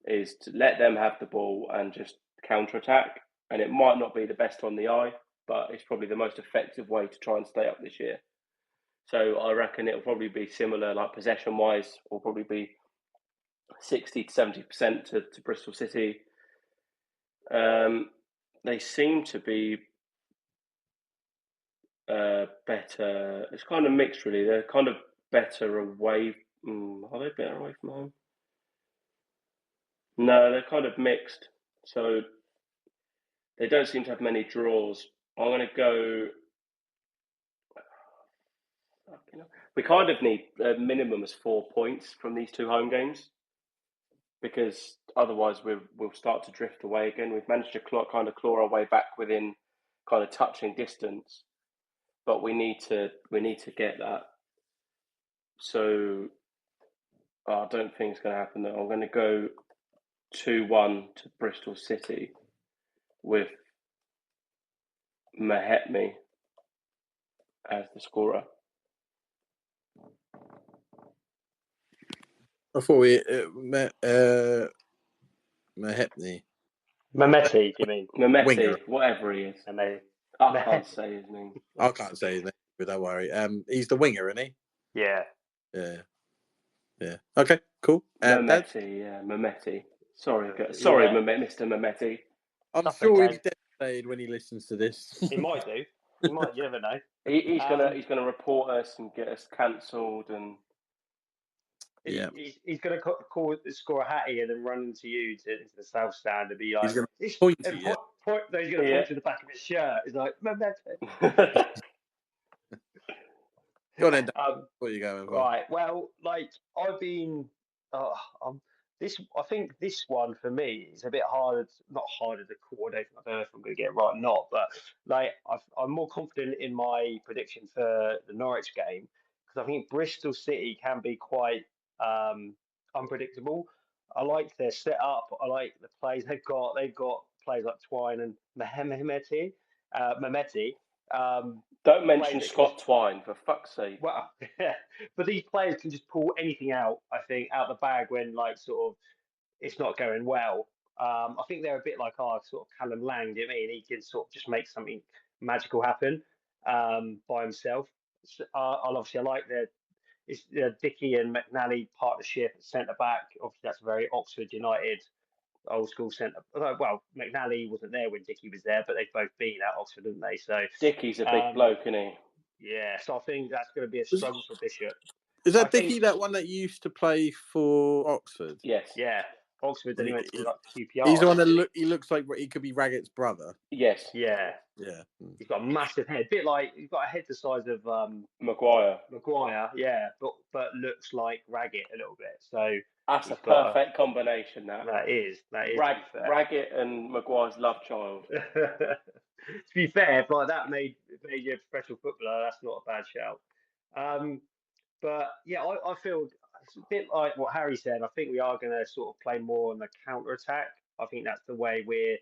Is to let them have the ball and just counter-attack. And it might not be the best on the eye, but it's probably the most effective way to try and stay up this year. So I reckon it'll probably be similar, like possession-wise, will probably be 60 to 70% to Bristol City. They seem to be better. It's kind of mixed, really. They're kind of better away. Are they better away from home? No, they're kind of mixed. So they don't seem to have many draws. I'm going to go. We kind of need a minimum as 4 points from these 2 home games because otherwise we'll start to drift away again. We've managed to claw our way back within kind of touching distance, but we need to get that. So I don't think it's going to happen. I'm going to go 2-1 to Bristol City with Mahetmi as the scorer. I thought we Mahetmi. Mehmeti, do you mean? Mehmeti, Winger. whatever he is. Mehmeti. I can't say his name. I can't say his name, but don't worry. He's the winger, isn't he? Yeah. Yeah. Okay, cool. Mehmeti. Sorry, Mr. Mehmeti. I'm That's sure okay. he's devastated when he listens to this. He might do. He might. You never know. He's gonna report us and get us cancelled and. Yeah. He's going to score a hattie and then run into you into the south stand and be like, He's going to point to you. he's going to point to the back of his shirt. He's like, Go on then. What are you going for? Right. Well, like I've been, I think this one for me is a bit harder. Not harder to call. I don't know if I'm going to get it right or not. But like, I'm more confident in my prediction for the Norwich game because I think Bristol City can be quite unpredictable. I like their setup. I like the plays they've got. They've got players like Twine and Mehmeti. Don't mention Scott Twine, for fuck's sake. Well, yeah, but these players can just pull anything out, I think, out the bag when, like, sort of, it's not going well. I think they're a bit like our sort of Callum Lang, do you know what I mean? He can sort of just make something magical happen by himself. I like the Dickey and McNally partnership at centre back. Obviously, that's very Oxford United old school centre. Well, McNally wasn't there when Dickey was there, but they've both been at Oxford, didn't they? So Dickey's a big bloke, isn't he? Yeah, so I think that's going to be a struggle for Bishop. Is that Dickey that one that used to play for Oxford? Yes. Yeah. Oxford, then he went to like QPR. He's the one that he looks like he could be Raggett's brother. Yes. Yeah. Yeah. He's got a massive head, bit like he's got a head the size of Maguire. Yeah, but looks like Raggett a little bit. So that's a perfect combination. That is. Raggett and Maguire's love child. To be fair, if like that made you a professional footballer, that's not a bad shout. But yeah, I feel it's a bit like what Harry said. I think we are going to sort of play more on the counter attack. I think that's the way we're,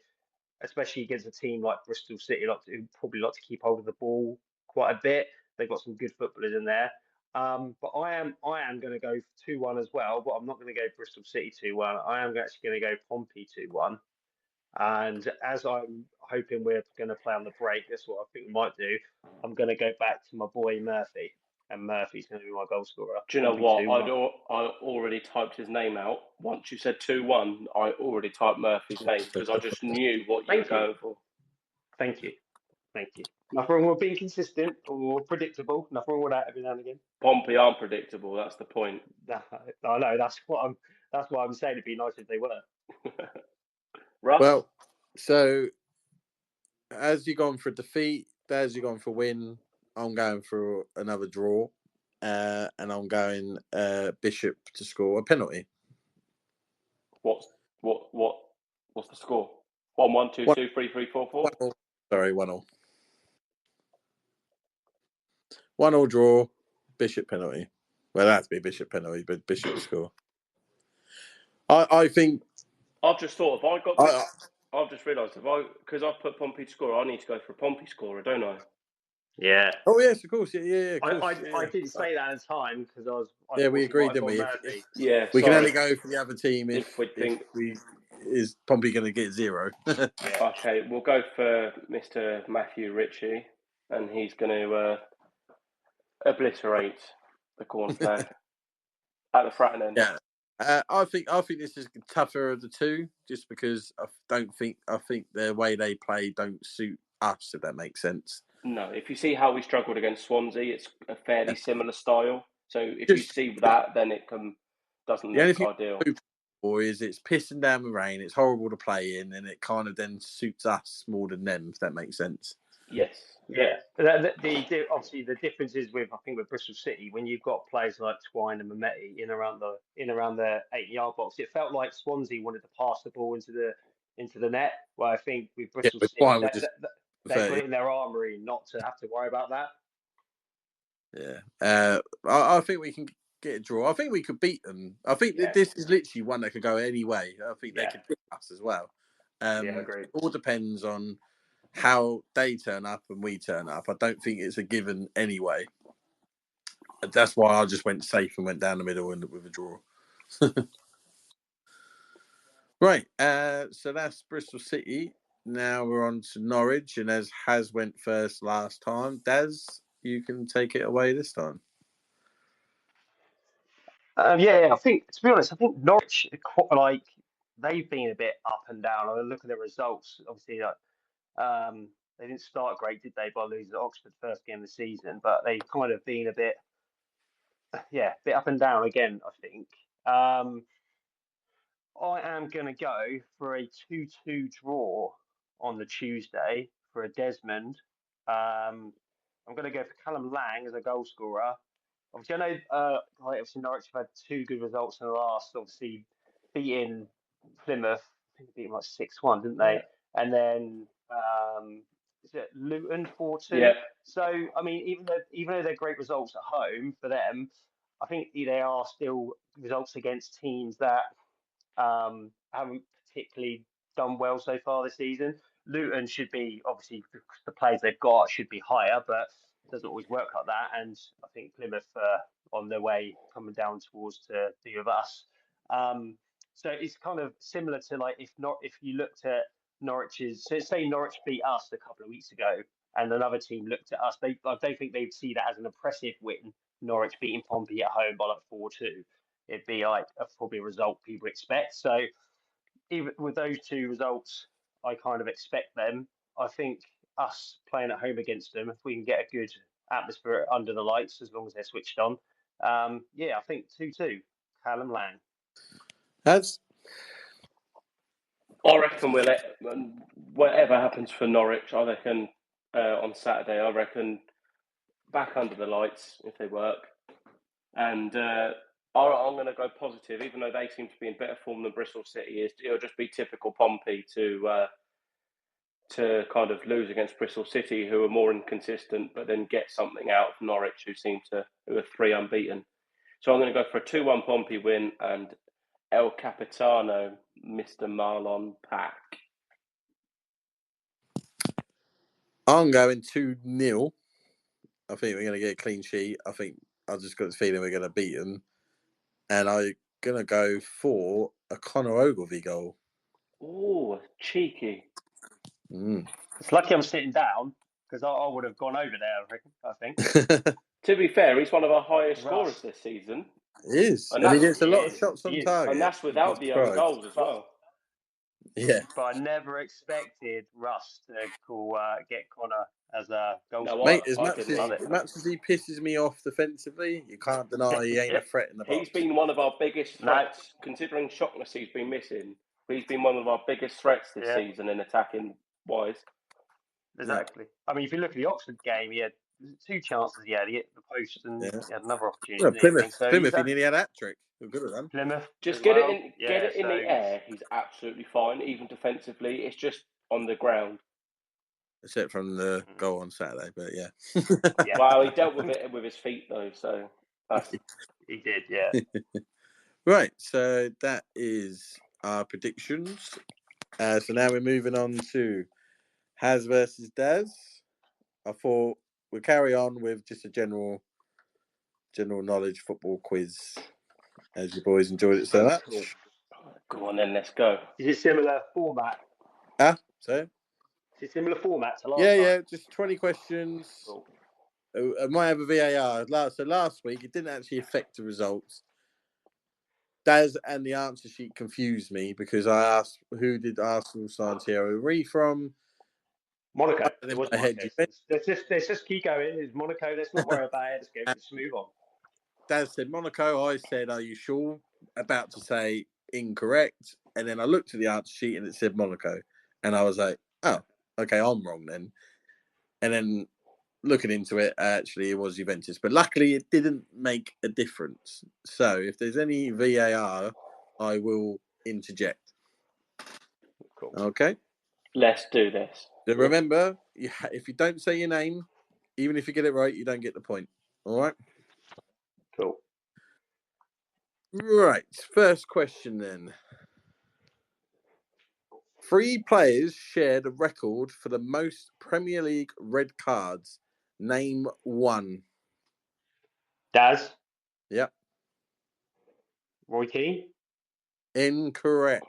especially against a team like Bristol City, who probably like to keep hold of the ball quite a bit. They've got some good footballers in there. But I am going to go 2-1 as well, but I'm not going to go Bristol City 2-1. I am actually going to go Pompey 2-1. And as I'm hoping we're going to play on the break, that's what I think we might do. I'm going to go back to my boy Murphy, and Murphy's going to be my goal scorer. Do you know what? I already typed his name out. Once you said 2-1, I already typed Murphy's name because I just knew what you were going for. Thank you. Nothing wrong with being consistent or predictable. Nothing wrong with that every now and again. Pompey aren't predictable. That's the point. I know. That's what I'm saying. It'd be nice if they were. Russ? Well, so as you're going for defeat, as you're going for win, I'm going for another draw, and I'm going Bishop to score a penalty. What's the score? 1-1, 2-2, 3-3, 4-4. Sorry, 1-1. 1-1 draw, Bishop penalty. Well, that'd be Bishop penalty, but Bishop score. I think. I've just thought I've just realised because I've put Pompey to score, I need to go for a Pompey scorer, don't I? Yeah. Oh yes, of course. Yeah. Of course. I didn't say that at the time because I was. We agreed, didn't we? We can only go for the other team if is Pompey going to get 0. Okay, we'll go for Mr. Matthew Ritchie, and he's going to obliterate the corner flag at the Fratton end. Yeah. I think this is tougher of the two, just because I think the way they play don't suit us, if that makes sense. No, if you see how we struggled against Swansea, it's a fairly similar style. So if you see that, then it doesn't look ideal. Is it's pissing down the rain, it's horrible to play in, and it kind of then suits us more than them, if that makes sense. Yes. Yeah. Obviously the difference is with Bristol City, when you've got players like Twine and Mehmeti in around the 8-yard box, it felt like Swansea wanted to pass the ball into the net. Well, I think with Bristol City, they put it in their armoury not to have to worry about that. Yeah. I think we can get a draw. I think we could beat them. I think that this is literally one that could go any way. I think they could beat us as well. Agreed. It all depends on how they turn up and we turn up. I don't think it's a given anyway. That's why I just went safe and went down the middle and with a draw. Right. So that's Bristol City. Now we're on to Norwich, and as Haz went first last time, Daz, you can take it away this time. I think, to be honest, Norwich, like, they've been a bit up and down. I look at the results. Obviously, they didn't start great, did they, by losing to Oxford first game of the season? But they've kind of been a bit up and down again, I think. I am going to go for a 2-2 draw on the Tuesday for a Desmond. I'm going to go for Callum Lang as a goal scorer. Obviously, I know obviously Norwich have had 2 good results in the last, obviously beating Plymouth. I think they beat them like 6-1, didn't they? Yeah. And then is it Luton 4-2? Yeah. So I mean, even though they're great results at home for them, I think they are still results against teams that haven't particularly done well so far this season. Luton should be, obviously, the players they've got should be higher, but it doesn't always work like that. And I think Plymouth on their way coming down towards to be with us. So it's kind of similar to like if you looked at Norwich's, so say Norwich beat us a couple of weeks ago, and another team looked at us, I don't think they'd see that as an impressive win. Norwich beating Pompey at home by like 4-2. It'd be like probably a result people expect. So even with those 2 results, I kind of expect them. I think us playing at home against them, if we can get a good atmosphere under the lights, as long as they're switched on, I think 2-2, Callum Lang. That's I reckon whatever happens for Norwich, I reckon on Saturday, I reckon back under the lights if they work. And I'm going to go positive, even though they seem to be in better form than Bristol City. It'll just be typical Pompey to kind of lose against Bristol City, who are more inconsistent, but then get something out of Norwich, who are 3 unbeaten. So I'm going to go for a 2-1 Pompey win and El Capitano, Mr. Marlon Pack. I'm going 2-0. I think we're going to get a clean sheet. I think I've just got the feeling we're going to beat them. And I'm going to go for a Conor Ogilvie goal. Oh, cheeky. It's lucky I'm sitting down because I would have gone over there, I think. To be fair, he's one of our highest scorers this season. He is. And he gets a lot of shots on target. And that's without the own goals as well. Yeah. But I never expected Russ to get Conor as a goal scorer. Mate, as much as he pisses me off defensively, you can't deny he ain't a threat in the box. He's been one of our biggest threats, considering Shocknessy's been missing. He's been one of our biggest threats this season in attacking wise. Exactly. I mean, if you look at the Oxford game, he had 2 chances. He hit the post and he had another opportunity. Well, Plymouth, he nearly had a hat-trick. Good at them. Plymouth. Just get it in the air. He's absolutely fine, even defensively. It's just on the ground. Except from the goal on Saturday, but yeah. Well, he dealt with it with his feet though, so he did, yeah. Right, so that is our predictions. So now we're moving on to Haz versus Daz. I thought we'll carry on with just a general knowledge football quiz, as you boys enjoyed it so much. Go on then, let's go. Is it similar format? So? Is it similar format to last time? Yeah, just 20 questions. Cool. I might have a VAR. So last week, it didn't actually affect the results. Daz and the answer sheet confused me because I asked, who did Arsenal sign Thierry Henry from? Monaco. It was Monaco. Let's just keep going. It's Monaco. Let's not worry about it. Let's move on. Daz said Monaco. I said, are you sure? About to say incorrect. And then I looked at the answer sheet and it said Monaco. And I was like, oh, okay, I'm wrong then. And then looking into it, actually, it was Juventus. But luckily, it didn't make a difference. So if there's any VAR, I will interject. Cool. Okay? Let's do this. So remember, if you don't say your name, even if you get it right, you don't get the point. All right? Cool. Right. First question then. 3 players share the record for the most Premier League red cards. Name one. Daz? Yep. Roy Keane? Incorrect.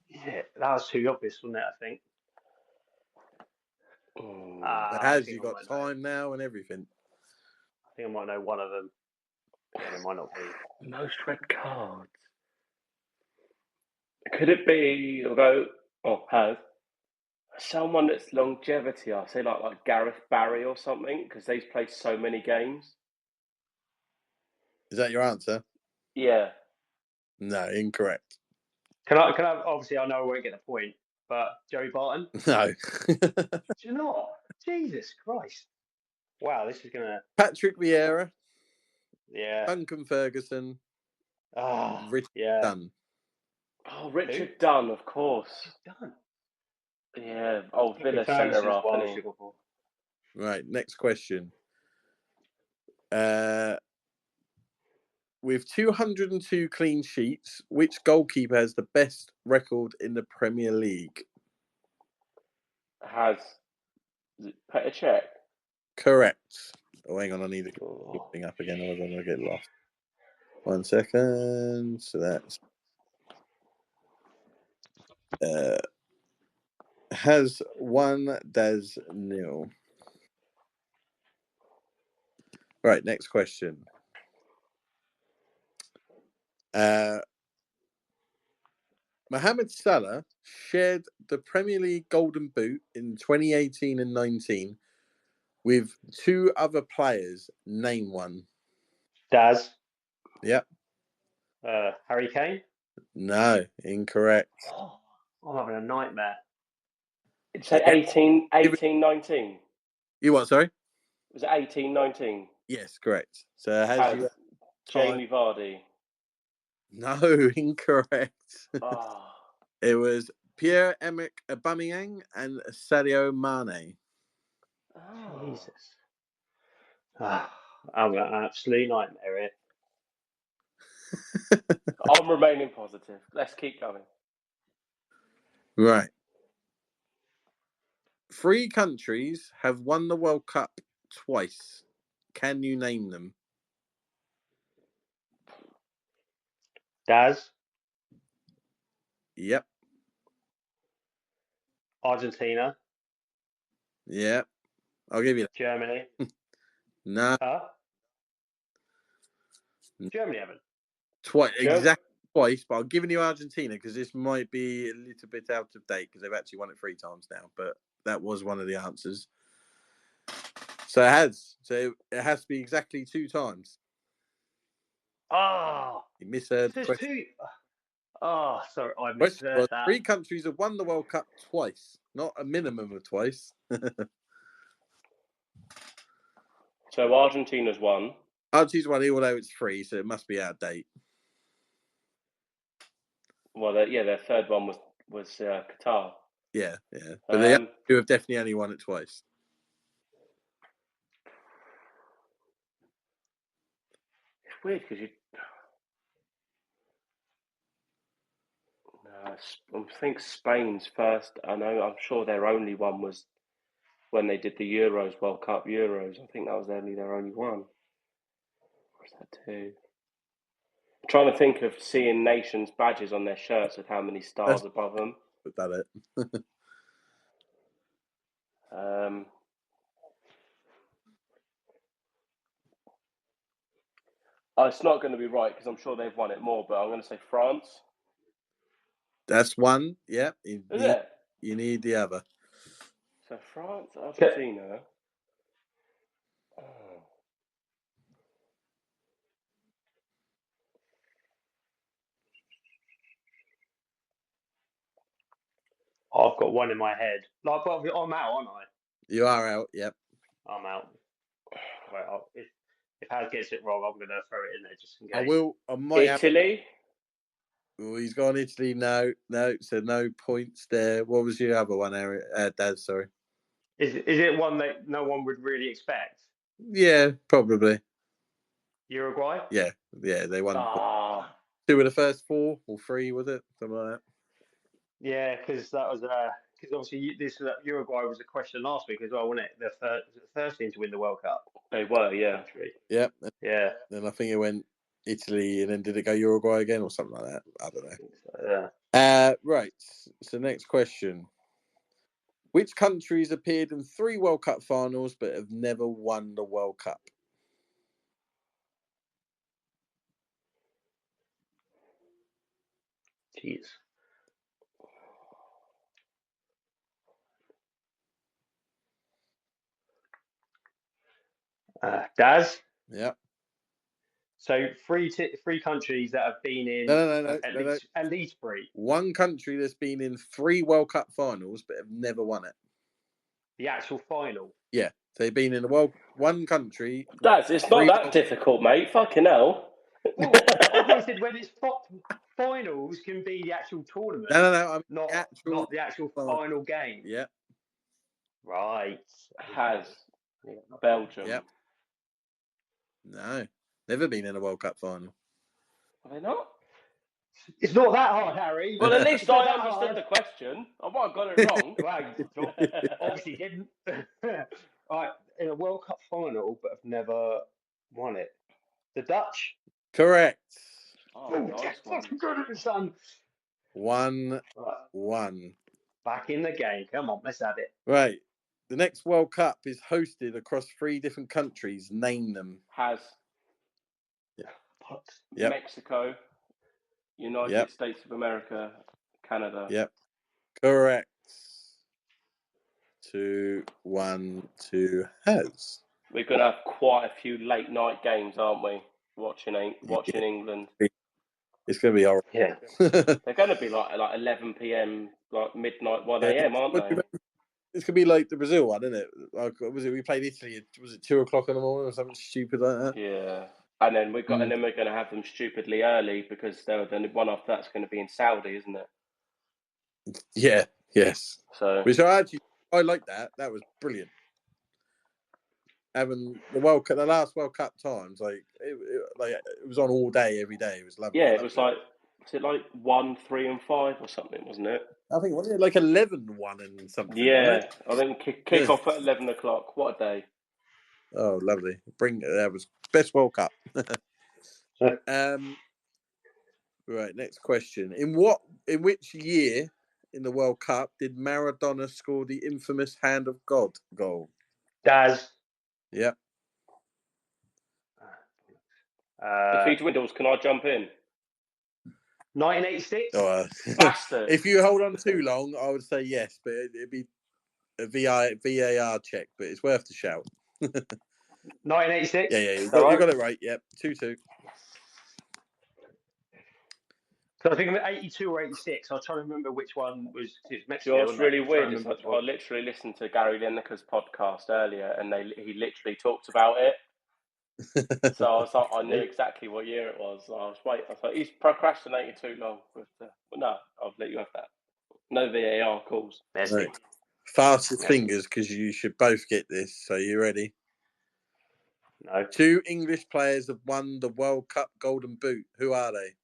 Yeah, that was too obvious, wasn't it, I think? Has you got time now and everything? I think I might know one of them. It might not be. Most red cards. Could it be, Haz? Someone that's longevity, I say like Gareth Barry or something, because they've played so many games. Is that your answer? Yeah. No, incorrect. Can I obviously I know I won't get the point, but Joey Barton? No. Do you not? Jesus Christ. Wow, this is gonna Patrick Vieira. Yeah. Duncan Ferguson. Richard Dunn. Oh, Richard Dunn, of course. Dunn. Yeah, Villa centre half. Right, next question. With 202 clean sheets, which goalkeeper has the best record in the Premier League? Has Petr Cech? Correct. Oh, hang on, I need to get the thing up again, otherwise I'm going to get lost. 1 second. So that's Has 1, Daz 0. Right, next question. Mohamed Salah shared the Premier League Golden Boot in 2018 and 19 with 2 other players. Name one. Daz. Yep. Harry Kane? No, incorrect. I'm having a nightmare. It's 18, 19. You what, sorry? Was it 18, 19? Yes, correct. So has you Jamie Vardy. No, incorrect. Oh. It was Pierre-Emerick Aubameyang and Sadio Mane. Oh. Jesus. I'm an absolute nightmare here. I'm remaining positive. Let's keep going. Right. 3 countries have won the World Cup twice. Can you name them? Daz, Yep. Argentina, Yep. I'll give you that. Germany. No. Germany haven't. Exactly twice, but I'm giving you Argentina because this might be a little bit out of date because they've actually won it 3 times now, but that was one of the answers. So it has. So it has to be exactly 2 times. Oh, You misheard the there's question. 2. Oh, sorry, I misheard that. 3 countries have won the World Cup twice, not a minimum of twice. So Argentina's won. Argentina's won, although it's 3, so it must be out of date. Well, their third one was Qatar. Yeah. But the two have definitely only won it twice. It's weird because I think Spain's first. I'm sure their only one was when they did the Euros, World Cup Euros. I think that was their only one. Or is that 2? I'm trying to think of seeing nations' badges on their shirts with how many stars above them. Is that it? It's not going to be right because I'm sure they've won it more, but I'm going to say France. That's one. Yeah. Is it? You need the other. So France, Argentina. I've got one in my head. Like, but I'm out, aren't I? You are out. Yep. I'm out. Right, if Haz gets it wrong, I'm going to throw it in there just in case. I will. I might. Italy. Well, he's gone Italy. No. So no points there. What was your other one, Dad? Sorry. Is it one that no one would really expect? Yeah, probably. Uruguay? Yeah. They won 2 of the first 4 or 3, was it? Something like that. Yeah, because that was because obviously Uruguay was a question last week as well, wasn't it? The first team to win the World Cup. They were, yeah. Yep. Yeah. Then I think it went Italy, and then did it go Uruguay again or something like that? I don't know. So, yeah. Right. So next question. Which countries appeared in 3 World Cup finals but have never won the World Cup? Jeez. Daz? Yeah. So 3 countries that have been in at least 3. One country that's been in 3 World Cup finals but have never won it. The actual final. Yeah, they've been in one country. Daz, it's not that difficult, mate. Fucking hell. Well, I said when it's finals can be the actual tournament. No. I mean not the actual final game. Yeah. Right. Has Belgium. Yep. No, never been in a World Cup final. Are they not? It's not that hard, Harry. Well, at least I understood the question. I might have got it wrong. Well, obviously didn't. Right, in a World Cup final, but have never won it. The Dutch. Correct. Oh, nice one. Good, son. 1-1. Back in the game. Come on, let's have it. Right. The next World Cup is hosted across 3 different countries. Name them. Has. Yeah. Yep. Mexico, United States of America, Canada. Yep. Correct. 2-1 to Haz. We're going to have quite a few late night games, aren't we? Watching England. It's going to be horrible. Yeah. They're going to be like 11 p.m. like midnight, 1 a.m., aren't they? It's gonna be like the Brazil one, isn't it? Like, was it? We played Italy. Was it 2 o'clock in the morning or something stupid like that? Yeah, and then we're going to have them stupidly early because then one after that's going to be in Saudi, isn't it? Yeah. Yes. So, which I like that. That was brilliant. Having the last World Cup times, it was on all day, every day. It was lovely. yeah, it was like, was it like 1, 3, and 5 or something, wasn't it? I think wasn't it like 11-1 and something? Yeah, Wasn't it? I think kick off at 11 o'clock. What a day! Oh, lovely! That was best World Cup. Right, next question. In which year in the World Cup did Maradona score the infamous Hand of God goal? Daz. Yep. If he dwindles, can I jump in? 1986. Bastard. If you hold on too long, I would say yes, but it'd be a VAR check, but it's worth the shout. 1986. Yeah, you got it right. Yep, 2-2. So I think I'm 82 or 86. I was trying to remember which one was Mexico. You know what's really weird is I literally listened to Gary Lineker's podcast earlier, and he literally talked about it. So I was like, I knew exactly what year it was. I was like, he's procrastinating too long. But no, I'll let you have that. No VAR calls. Right. Fastest fingers, because you should both get this. So you ready? No. 2 English players have won the World Cup Golden Boot. Who are they?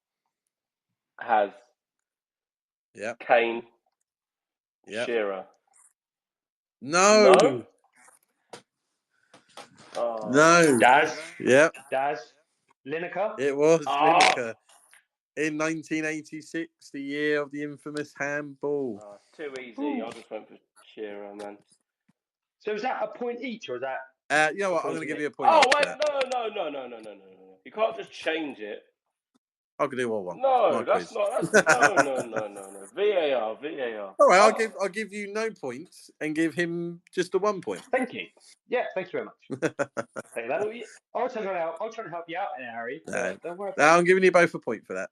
Haz. Yep. Kane. Yep. Shearer. No. Oh. No. Daz. Yep. Daz. Lineker. It was Lineker. In 1986, the year of the infamous handball. Oh, too easy. I just went for Shearer, man. So is that a point each, or is that? You know what? I'm going to give you a point. Oh, wait. No. You can't just change it. I can do what I want. No, that's not. No. VAR. All right, I'll give you no points and give him just the 1 point. Thank you. Yeah, thank you very much. Say that. I'll try to help you out, Harry. No. Don't worry. No, I'm giving you both a point for that.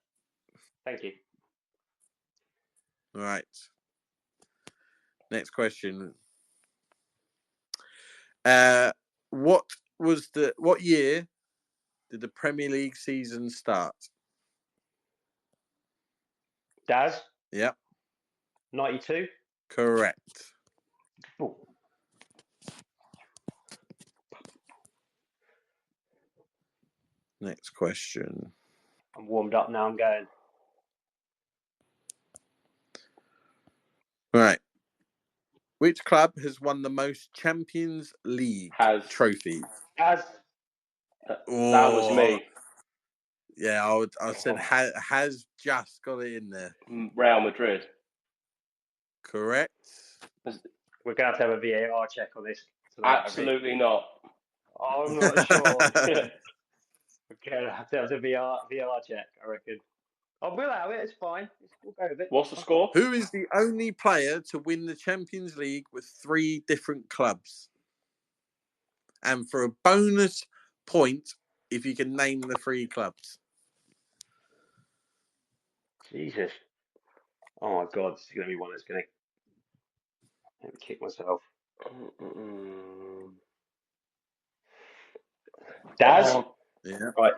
Thank you. All right. Next question. What year did the Premier League season start? Daz? Yep. 92? Correct. Ooh. Next question. I'm warmed up now. I'm going. Right. Which club has won the most Champions League trophies? Haz. That was me. Yeah, I said has just got it in there. Real Madrid. Correct. We're going to have a VAR check on this. Absolutely not. I'm not sure. We're going to have the VAR check, I reckon. We'll allow it. It's fine. We'll go with it. What's the score? Who is the only player to win the Champions League with 3 different clubs? And for a bonus point, if you can name the 3 clubs. Jesus. Oh my God, this is going to be one that's going to let me kick myself. Daz? Yeah. Right.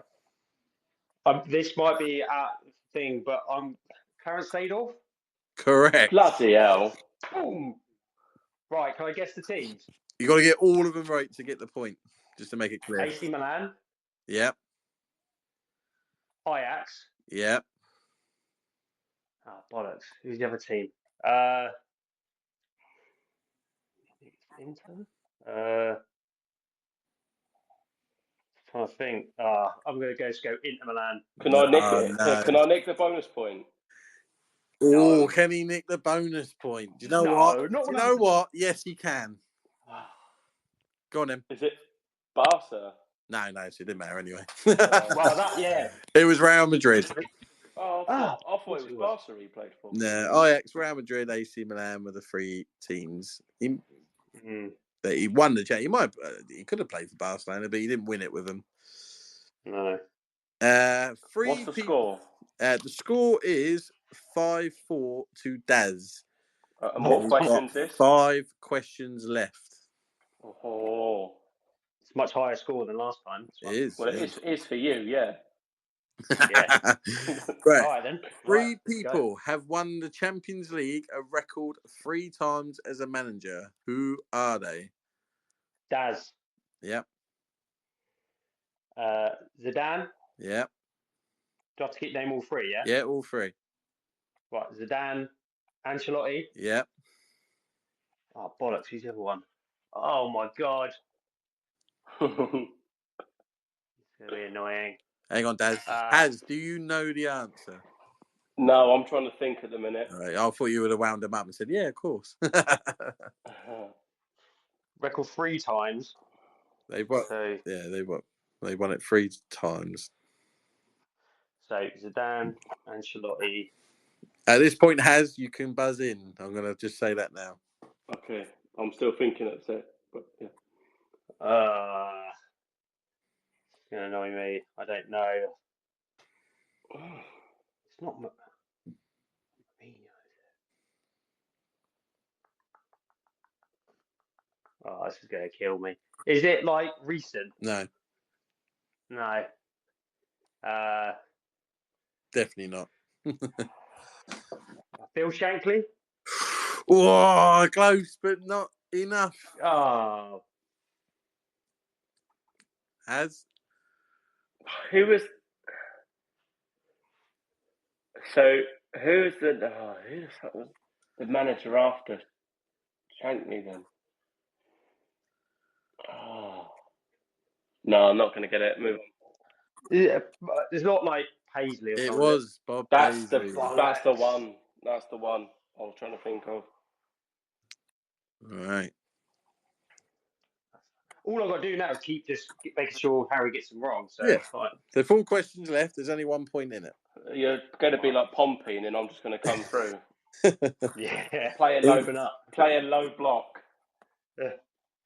This might be a thing, but I'm Clarence Seedorf. Correct. Bloody hell. Boom. Right, can I guess the teams? You got to get all of them right to get the point, just to make it clear. AC Milan. Yep. Ajax. Yep. Oh, bollocks. Who's the other team? Inter? Trying to think. I'm going to go Inter Milan. Can I nick it? No. Can I nick the bonus point? Oh, can he nick the bonus point? Do you know what? Do you know what? Yes, he can. Go on, then. Is it Barca? No, so it didn't matter anyway. It was Real Madrid. Oh, I thought it was Barca he played for. No, Ajax, Real Madrid, AC Milan were the 3 teams. He won the championship. He could have played for Barcelona, but he didn't win it with them. No. What's the score? The score is 5-4 to Daz. And what question's this? 5 questions left. Oh, It's much higher score than last time. It is. well, it is for you, yeah. Yeah. Right. All right then. Three Right, let's go. people have won the Champions League a record 3 times as a manager. Who are they? Daz. Yep. Zidane. Yep. Do I have to keep name all 3? Yeah. Yeah, all 3. Right. Zidane. Ancelotti. Yep. Oh bollocks! Who's the other one? Oh my god. It's gonna be annoying. Hang on, Daz. Haz, do you know the answer? No, I'm trying to think at the minute. All right, I thought you would have wound them up and said, yeah, of course. Record 3 times. They've won. So, Yeah, they won it 3 times. so Zidane, Ancelotti. At this point, Haz, you can buzz in. I'm going to just say that now. Okay, I'm still thinking that's it, but yeah. It's gonna annoy me. I don't know. It's not Mourinho, is it? Oh, this is gonna kill me. Is it like recent? No, No. definitely not. Phil Shankly? Oh, close, but not enough. Oh, Haz? Who was the manager after Shankly then? Oh. No, I'm not going to get it. Move on. yeah, it's not like Paisley or It something. was Bob That's Paisley. that's the one. That's the one I was trying to think of. All right. All I've got to do now is keep making sure Harry gets them wrong. So Yeah. it's fine. The 4 questions left. There's only 1 point in it. You're going to be like Pompey, and then I'm just going to come through. Yeah. Play a Open up. low block.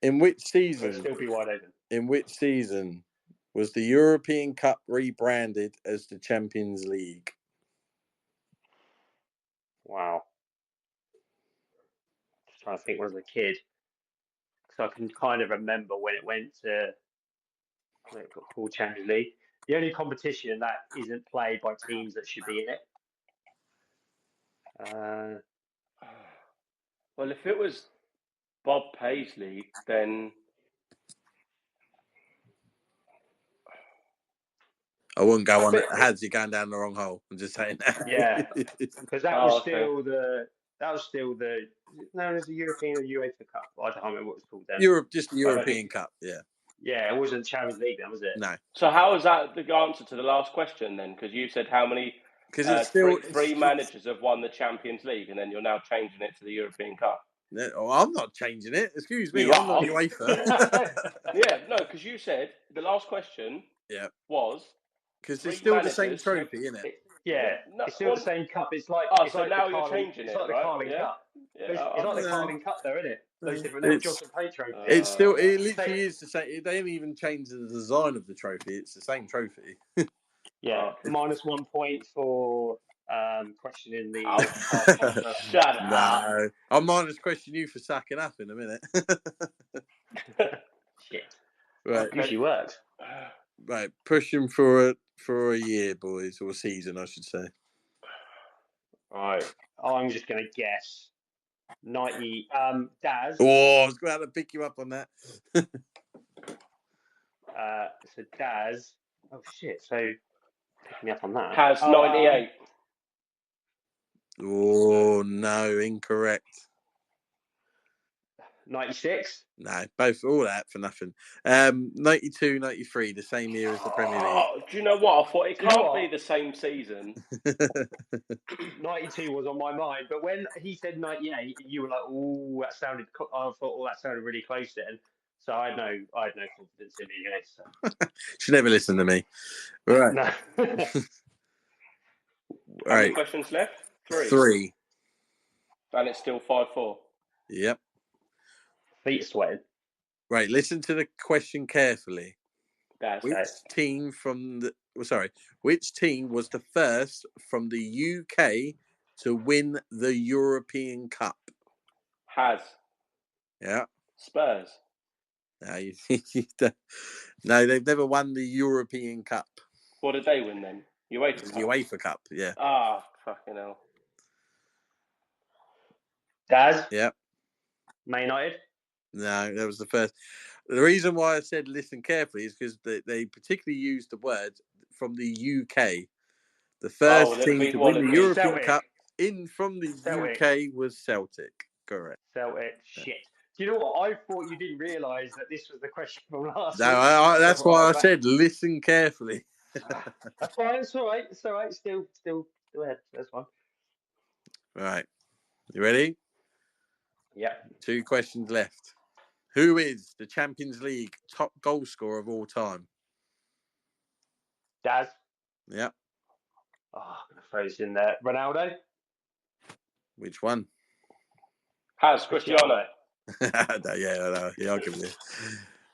In which It'll season? still be wide open. In which season was the European Cup rebranded as the Champions League? Wow. Just trying to think when I was a kid. Because I can kind of remember when it went to when it got called Champions League. The only competition that isn't played by teams that should be in it. Well, if it was Bob Paisley, then I wouldn't go on it. Haz, you're going down the wrong hole. I'm just saying that. Yeah, because that was still the known as the European or UEFA Cup. I don't remember what it was called then. Just the European Cup, yeah. Yeah, it wasn't Champions League then, was it? No. So how is that the answer to the last question then? Because you said how many? Because it's still three managers have won the Champions League, and then you're now changing it to the European Cup. No, I'm not changing it. Excuse me, You I'm are. not UEFA. Yeah, no, because you said the last question. Yeah. Was because it's still the same trophy, isn't it? Yeah, it's still the same cup. It's like so like now the you're Carling, changing it's it, like the right? Carling Cup. Yeah. It's like the Carling Cup, though, isn't it? Those different little Johnson Pate trophy. It's still. It literally is the same. They didn't even change the design of the trophy. It's the same trophy. Yeah, minus 1 point for questioning the. Shut up. No, I might just question you for sacking up in a minute. Shit. Right. Usually works. Right, pushing for a year, boys, or a season, I should say. Right, I'm just gonna guess 90. Daz. Oh, I was glad to pick you up on that. So Daz. Oh shit! So pick me up on that. Has 98. Oh no, incorrect. 96? No, all that for nothing. 92, 93, the same year as the Premier League. Oh, do you know what? I thought it can't be the same season. 92 was on my mind, but when he said 98, you were like, "Oh, that sounded." I thought, "Oh, that sounded really close then." So I had no confidence in you. So. Should never listen to me. Right. No. How many questions left? 3. And it's still 5-4. Yep. Feet sweating. Right, listen to the question carefully. Which team was the first from the UK to win the European Cup? Haz. Yeah. Spurs. No, no, they've never won the European Cup. What did they win then? UEFA Cup. UEFA Cup, yeah. Ah, fucking hell. Daz? Yeah. Man United? No, that was the first. The reason why I said listen carefully is because they particularly used the word from the UK. The first team to win the European Celtic. Cup from the Celtic. UK was Celtic. Correct. Celtic. Shit. Do you know what? I thought you didn't realise that this was the question from last No, week. that's why I said listen carefully. That's fine. It's all right. It's all right. Still ahead. That's fine. Right. You ready? Yeah. 2 questions left. Who is the Champions League top goal scorer of all time? Daz? Yeah. Oh, I'm going to throw this in there. Ronaldo? Which one? Haz, Cristiano. No, I'll give you.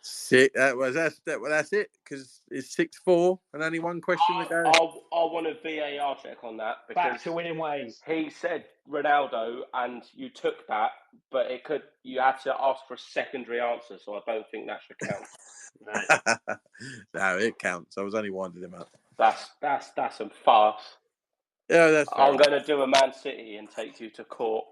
That's it. Because it's 6-4 and only one question to go. I want a VAR check on that because Back to winning ways. He said Ronaldo, and you took that, but you had to ask for a secondary answer, so I don't think that should count. No, it counts. I was only winding him up. That's some farce. Yeah, that's fair. I'm going to do a Man City and take you to court.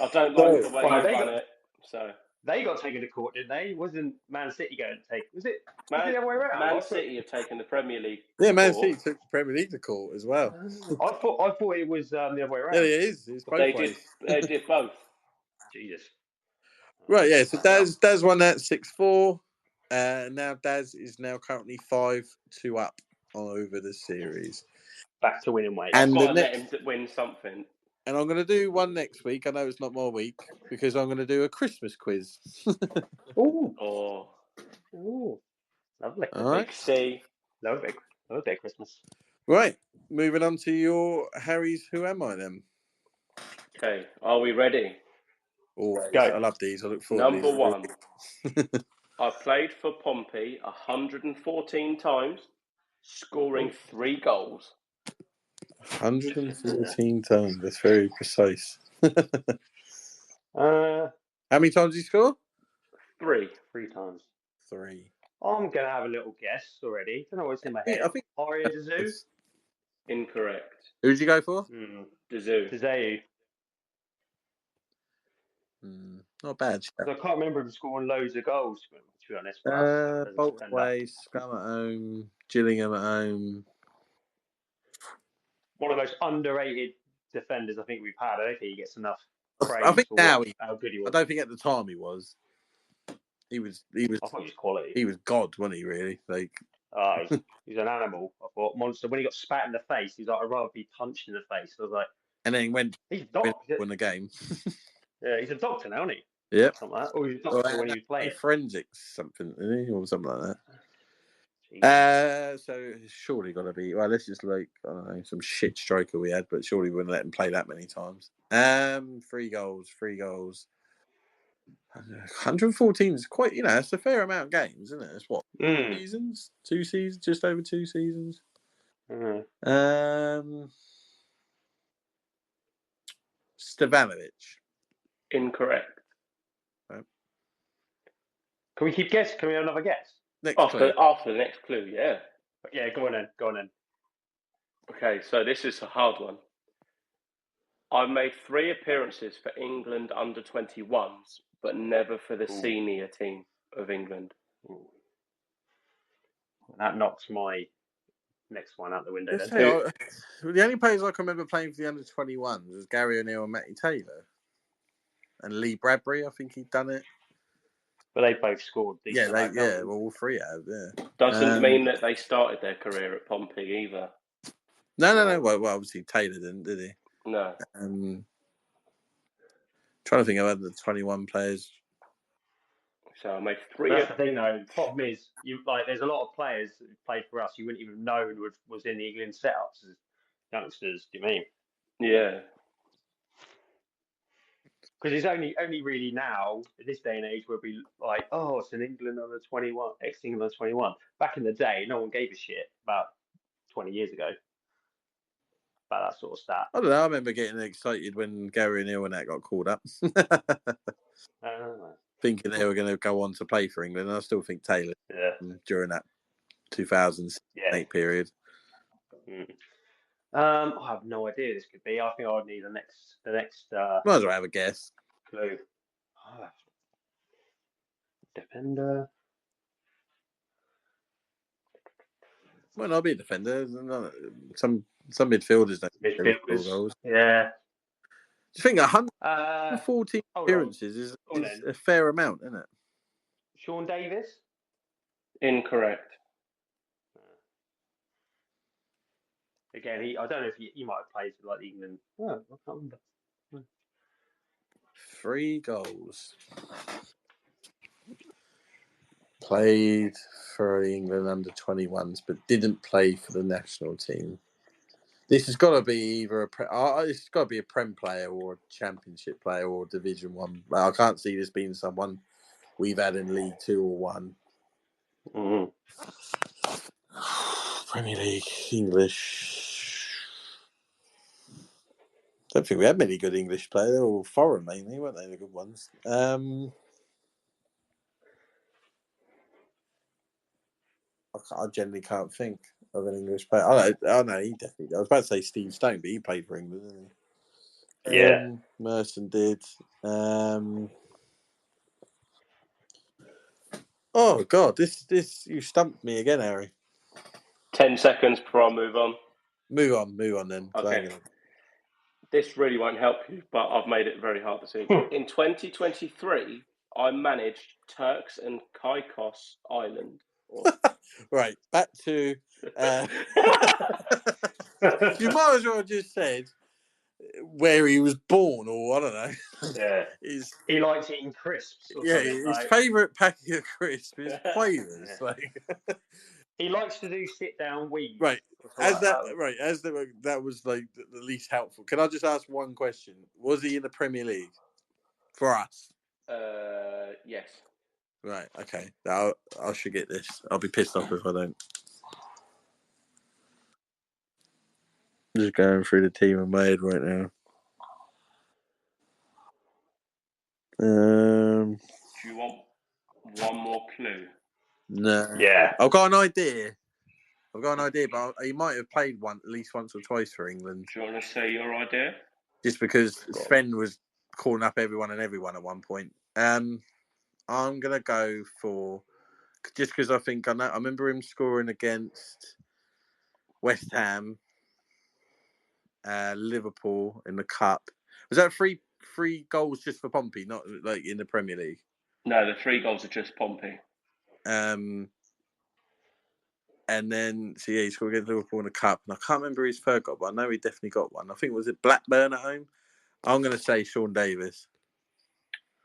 I don't like the way you run it. So they got taken to court, didn't they? Wasn't Man City going to take? Was it the other way around? Man City have taken the Premier League. Yeah, Man City took the Premier League to court as well. I thought it was the other way around. Yeah, it is. It's both ways. They did both. Jesus. Right, yeah. So Daz won that 6-4. Now Daz is currently 5-2 up over the series. Back to winning ways. And I've got to let him win something. And I'm going to do one next week. I know it's not my week because I'm going to do a Christmas quiz. Ooh, lovely. All right. Big C. Lovely Christmas. Right, moving on to your Harry's Who Am I then? Okay, are we ready? Always. Go. I love these. I look forward Number to these. 1. I played for Pompey 114 times, scoring 3 goals. 114 times. That's very precise. How many times did you score? 3 times. 3. I'm going to have a little guess already. I don't know what's in my head. I think Aria Dazoo? Incorrect. Who did you go for? Dazoo. Not bad. I can't remember him scoring loads of goals, to be honest. Both ways, Scum at home, Gillingham at home. One of the most underrated defenders I think we've had. I don't think he gets enough praise. I think now how good he was. I don't think at the time he was. He was. I thought he was quality. He was God, wasn't he? Really? He's an animal. I thought monster. When he got spat in the face, he's like, I'd rather be punched in the face. I was like, and then he went. He's a doctor. Won the game. Yeah, he's a doctor now, isn't he? Yep. Something like that. Or he was a doctor when he was playing. Forensics, something, isn't he? Or something like that. So surely got to be. Well, this is like I don't know, some shit striker we had, but surely we wouldn't let him play that many times. 3 goals. 114 is quite, it's a fair amount of games, isn't it? It's what? 2 seasons? 2 seasons? Just over 2 seasons? Stevanovic. Incorrect. Can we keep guessing? Can we have another guess? After the next clue, yeah. Yeah, go on then. Okay, so this is a hard one. I made 3 appearances for England under 21s, but never for the senior team of England. That knocks my next one out the window. The only players I can remember playing for the under 21s was Gary O'Neill and Matty Taylor. And Lee Bradbury, I think he'd done it. But they both scored. Well, all 3 have, yeah. Doesn't mean that they started their career at Pompey either. No. Well, obviously Taylor didn't, did he? No. Trying to think of other 21 players. So I made 3. That's the thing, though. The problem is, there's a lot of players who played for us you wouldn't even know was in the England setups as youngsters. Do you mean? Yeah. Because it's only really now, in this day and age, where we like, it's an England under 21, ex-England under 21. Back in the day, no one gave a shit about 20 years ago. about that sort of stat. I don't know. I remember getting excited when Gary O'Neill and that got called up. Thinking they were going to go on to play for England. And I still think Taylor during that 2008 period. I have no idea who this could be. I think I would need the next. Might as well have a guess. Clue. Defender. Might not be a defender. Some midfielders don't score goals. Yeah. Do you think 114 appearances is a fair amount, isn't it? Sean Davis? Incorrect. Again, I don't know if he might have played for like England. Oh, I can't remember. 3 goals. Played for England under 21s, but didn't play for the national team. This has got to be either it's got to be a Prem player or a Championship player or Division 1. I can't see this being someone we've had in League 2 or 1. Mm-hmm. Premier League, English. Don't think we had many good English players. They were all foreign mainly, weren't they? The good ones. I generally can't think of an English player. I know he definitely. I was about to say Steve Stone, but he played for England, didn't he? Yeah. Merson did. Oh God, this you stumped me again, Harry. 10 seconds before I move on. Move on then. Okay. This really won't help you, but I've made it very hard to see. In 2023, I managed Turks and Caicos Island. Right, back to... you might as well have just said where he was born, or I don't know. Yeah. He likes eating crisps. His favourite packet of crisps is Quavers. He likes to do sit-down weeds. Right. That was like the least helpful. Can I just ask one question? Was he in the Premier League for us? Yes. Right. Okay. I should get this. I'll be pissed off if I don't. Just going through the team I made right now. Do you want one more clue? No. Yeah. I've got an idea, but he might have played at least once or twice for England. Do you want to say your idea? Just because Sven was calling up everyone and everyone at one point. I'm gonna go for just because I think I remember him scoring against West Ham, Liverpool in the cup. Was that three goals just for Pompey, not like in the Premier League? No, the 3 goals are just Pompey. And then, he scored against Liverpool in the cup. And I can't remember his third goal, but I know he definitely got one. I think, was it Blackburn at home? I'm going to say Sean Davis.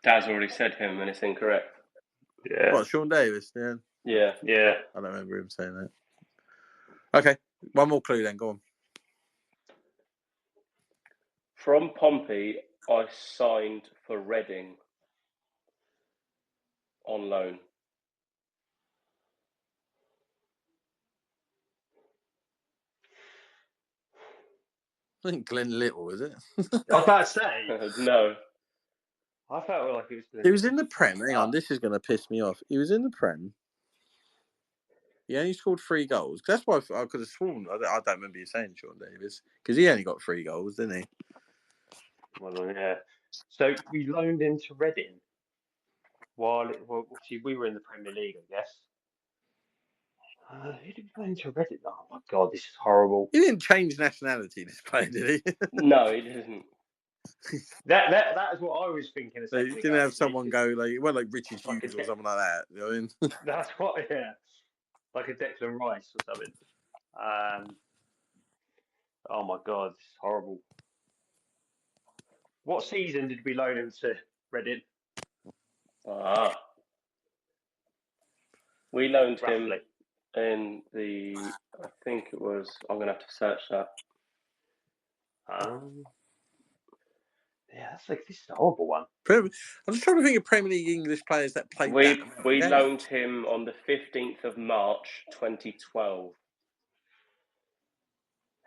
Daz already said him, and it's incorrect. Yeah. What, Sean Davis? Yeah. Yeah. I don't remember him saying that. Okay, one more clue then, go on. From Pompey, I signed for Reading on loan. I think Glenn Little, is it? I was about to say. No. I felt like it was... He was in the Prem. Hang on, this is going to piss me off. He was in the Prem. He only scored 3 goals. That's why I could have sworn. I don't remember you saying Sean Davis. Because he only got 3 goals, didn't he? Well, yeah. So we loaned him to Reading while we were in the Premier League, I guess. Who did we loan to Reading? Oh my God, this is horrible. He didn't change nationality this play, did he? No, he didn't. That is what I was thinking. He didn't have someone go like Richard Hughes or something like that. You know what I mean? That's what, yeah. Like a Declan Rice or something. Oh my God, this is horrible. What season did we loan him to Reading? We loaned him in I think it was, I'm going to have to search that. Yeah, this is a horrible one. I'm just trying to think of Premier League English players that played We loaned him on the 15th of March, 2012.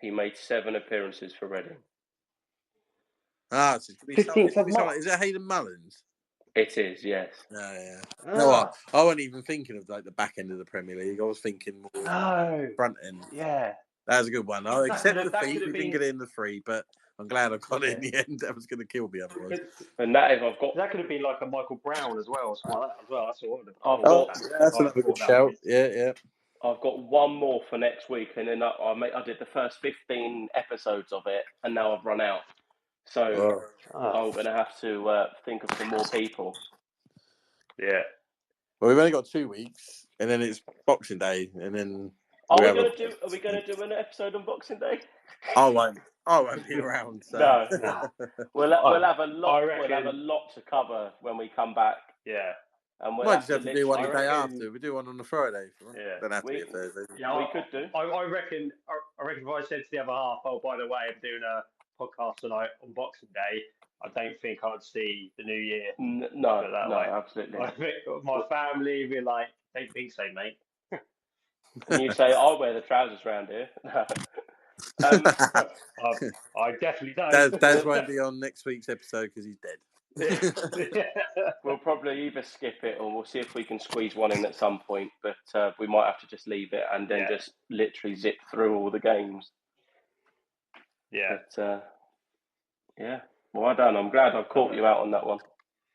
he made 7 appearances for Reading. So it's gonna be 15th of March. Is it Hayden Mullins? It is, yes. Yeah. No, I wasn't even thinking of like the back end of the Premier League. I was thinking more front end. Yeah. That was a good one. I accept the fee. We been... didn't get it in the free, but I'm glad I got it in the end. That was going to kill me otherwise. And that that could have been like a Michael Brown as well, or something like that as well. That's what that's another good shout. Yeah. I've got one more for next week, and then I did the first 15 episodes of it, and now I've run out. So I'm going to have to think of some more people. Yeah. Well, we've only got 2 weeks, and then it's Boxing Day, and then. Are we going to do an episode on Boxing Day? I won't be around. So. No. We'll have a lot. We'll have a lot to cover when we come back. Yeah. And we'll might just have to do one the day after. We do one on the Friday. Yeah. Don't have to be a Thursday. Yeah, we could do. I reckon if I said to the other half, oh, by the way, I'm doing a podcast tonight on Boxing Day, I don't think I'd see the new year. No, absolutely. I think my family would be like, don't think so, mate. And you say, I'll wear the trousers round here. I definitely don't. Daz won't be on next week's episode because he's dead. We'll probably either skip it or we'll see if we can squeeze one in at some point. But we might have to just leave it and then just literally zip through all the games. Yeah. But, well done. I'm glad I caught you out on that one.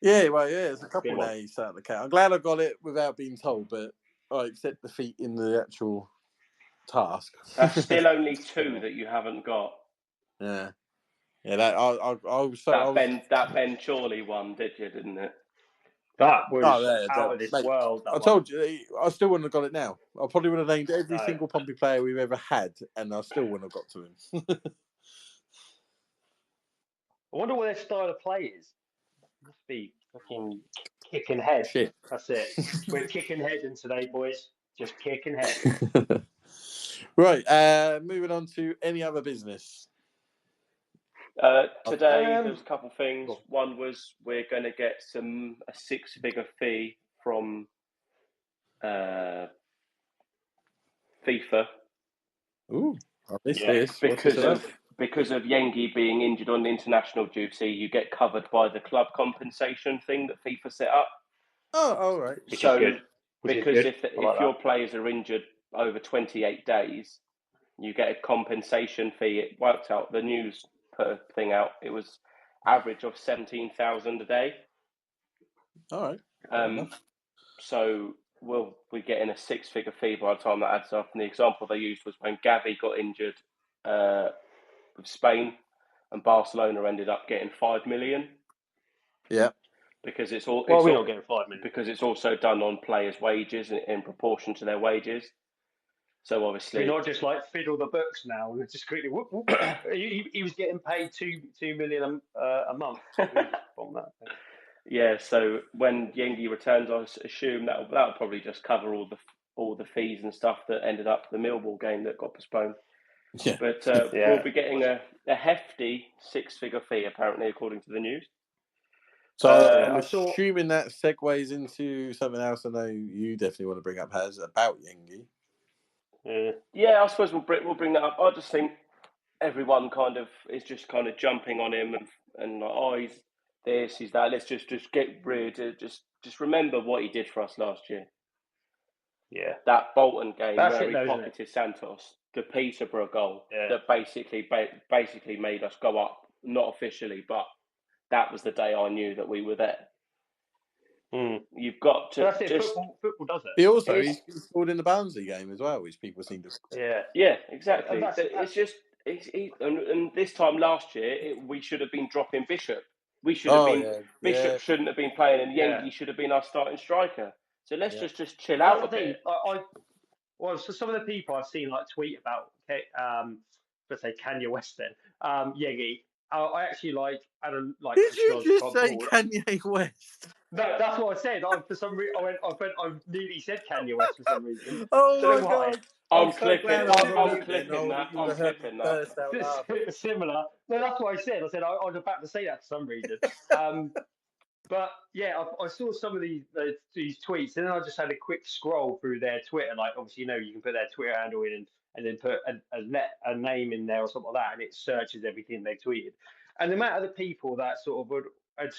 Yeah, it's a couple of days out of the cat. I'm glad I got it without being told, but I accept defeat in the actual task. That's still only 2 that you haven't got. Yeah. That Ben Chorley one, didn't it? That was out of this world. I told you, I still wouldn't have got it now. I probably would have named every single Pompey player we've ever had, and I still wouldn't have got to him. I wonder what their style of play is. It must be fucking kicking head. Shit. That's it. We're kicking head in today, boys. Just kicking head. Right. Moving on to any other business. Today, there's a couple of things. One was we're going to get a 6-figure fee from FIFA. Ooh, I missed this. Because of Yengi being injured on international duty, you get covered by the club compensation thing that FIFA set up. Oh, all right. So, because if your players are injured over 28 days, you get a compensation fee. It worked out, the news put a thing out, it was average of 17,000 a day. All right. So we'll be getting a 6-figure fee by the time that adds up. And the example they used was when Gavi got injured with Spain, and Barcelona ended up getting 5 million. Yeah. Because it's all we're not getting 5 million. Because it's also done on players' wages in proportion to their wages. So obviously, we're not just like fiddle the books now and just quickly. Whoop, whoop. He was getting paid $2 million a month. Yeah. So when Yengi returns, I assume that'll probably just cover all the fees and stuff that ended up the Millwall game that got postponed. Yeah. But we'll be getting a hefty 6-figure fee, apparently, according to the news. So I'm assuming that segues into something else I know you definitely want to bring up, Haz, about Yengi. Yeah, I suppose we'll bring that up. I just think everyone is just jumping on him and like, oh, he's this, he's that. Let's just get rid of just remember what he did for us last year. Yeah, that Bolton game where he pocketed Santos, the Peterborough goal that basically made us go up, not officially, but that was the day I knew that we were there. You've got to football does it. He also he scored in the Barnsley game as well, which people seem to. Yeah, exactly. And this time last year, we should have been dropping Bishop. We should have been Bishop shouldn't have been playing, and Yengi should have been our starting striker. So let's just chill out a bit. So some of the people I've seen tweet about, let's say Kanye West then, Yengi. I actually Did you just say Kanye West? No, that's what I said. For some reason, I nearly said Kanye West for some reason. Oh my god! I'm clipping that. Similar. No, that's what I said. I said I was about to say that for some reason. But yeah, I saw some of these tweets, and then I just had a quick scroll through their Twitter. Like, obviously, you can put their Twitter handle in and then put a name in there or something like that, and it searches everything they've tweeted. And the amount of the people that sort of had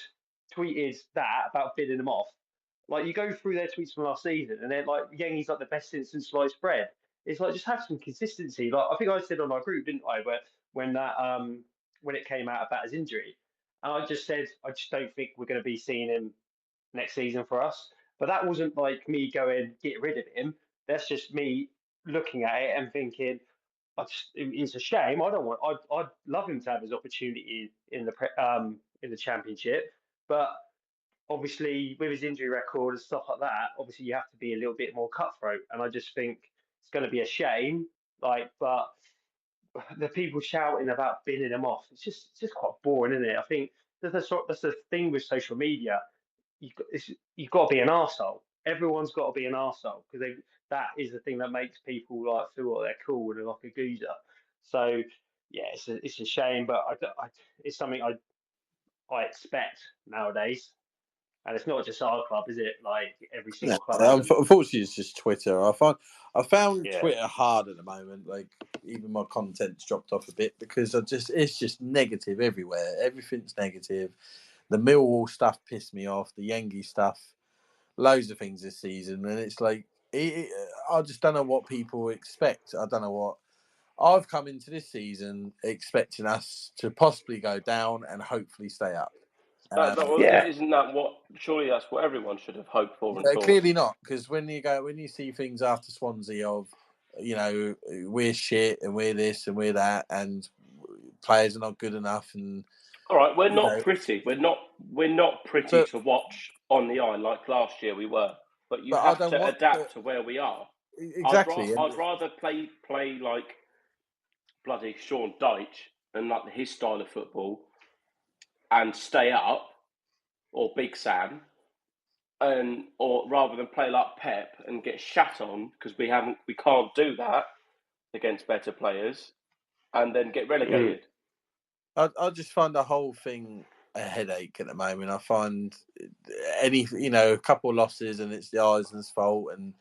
tweeted that about bidding them off, like you go through their tweets from last season, and they're like, Yengi's like the best since sliced bread. It's like, just have some consistency. Like, I think I said on our group, didn't I, when when it came out about his injury. And I just said, I just don't think we're going to be seeing him next season for us. But that wasn't like me going, get rid of him. That's just me looking at it and thinking, it's a shame. I don't want. I'd love him to have his opportunity in the championship, but obviously with his injury record and stuff like that, obviously you have to be a little bit more cutthroat. And I just think it's going to be a shame. Like, but the people shouting about binning him off, it's just quite boring, isn't it? I think that's the thing with social media. You've got to be an arsehole. Everyone's got to be an arsehole because that is the thing that makes people like feel like they're cool and they're like a geezer. So yeah, it's a shame, but it's something I expect nowadays. And it's not just our club, is it? Like every Yeah, single club has them. unfortunately, it's just Twitter. I found Yeah. Twitter hard at the moment. Like even my content's dropped off a bit because it's just negative everywhere. Everything's negative. The Millwall stuff pissed me off. The Yengi stuff, loads of things this season, and it's like I just don't know what people expect. I don't know what I've come into this season expecting us to possibly go down and hopefully stay up. Yeah. Isn't that what? Surely that's what everyone should have hoped for and thought. Clearly not, because when you see things after Swansea of, we're shit and we're this and we're that and players are not good enough and all right, we're not pretty. We're not pretty to watch on the eye like last year we were. But you have to adapt to where we are. Exactly. I'd rather play like bloody Sean Dyche and like his style of football and stay up, or Big Sam, or rather than play like Pep and get shat on because we can't do that against better players, and then get relegated. I just find the whole thing a headache at the moment. I find a couple of losses and it's the Eisner's fault and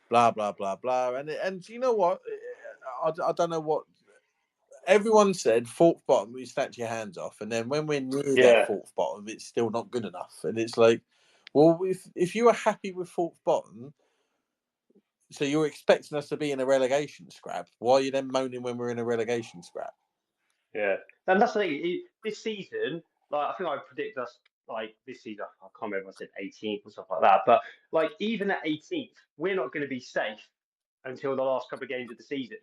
blah blah blah blah. And you know what? I don't know what. Everyone said fourth bottom, you snatch your hands off, and then when we're near that fourth bottom, it's still not good enough. And it's like, well, if you are happy with fourth bottom, so you're expecting us to be in a relegation scrap, why are you then moaning when we're in a relegation scrap? Yeah, and that's the thing. This season, like I think I predict us like this season. I can't remember if I said 18th or stuff like that, but like even at 18th, we're not going to be safe until the last couple of games of the season.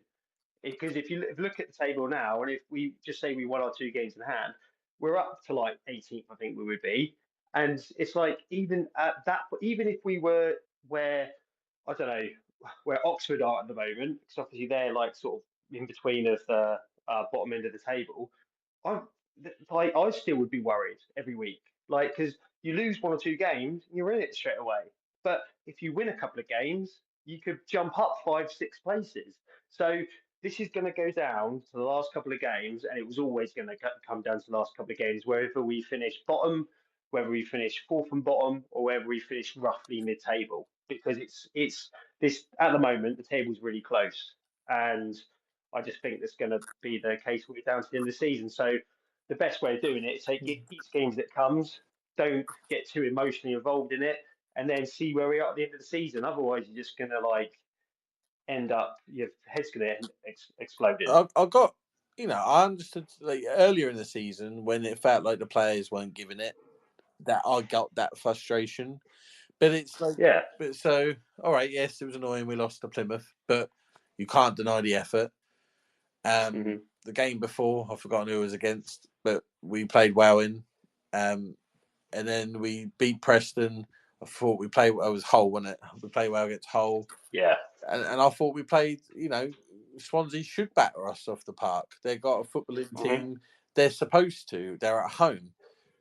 Because if you look at the table now, and if we just say we won our 2 games in hand, we're up to like 18th, I think we would be. And it's like even at that, even if we were where I don't know where Oxford are at the moment, because obviously they're like sort of in between of the bottom end of the table. I I still would be worried every week, like because you lose 1 or 2 games, you're in it straight away. But if you win a couple of games, you could jump up 5, 6 places. So this is going to go down to the last couple of games, and it was always going to come down to the last couple of games, whether we finish bottom, whether we finish fourth and bottom, or whether we finish roughly mid-table. Because it's this at the moment the table's really close, and I just think that's going to be the case when we're down to the end of the season. So the best way of doing it is take each game as it comes. Don't get too emotionally involved in it, and then see where we are at the end of the season. Otherwise, you're just going to like end up your head's going to end exploding. I got, I understood like earlier in the season when it felt like the players weren't giving it, that I got that frustration. But it's like, but so, all right, yes, it was annoying. We lost to Plymouth, but you can't deny the effort. The game before, I've forgotten who it was against, but we played well in. And then we beat Preston. I thought we played, it was Hull, wasn't it? We played well against Hull. Yeah. And I thought we played, Swansea should batter us off the park. They've got a footballing team. They're supposed to. They're at home.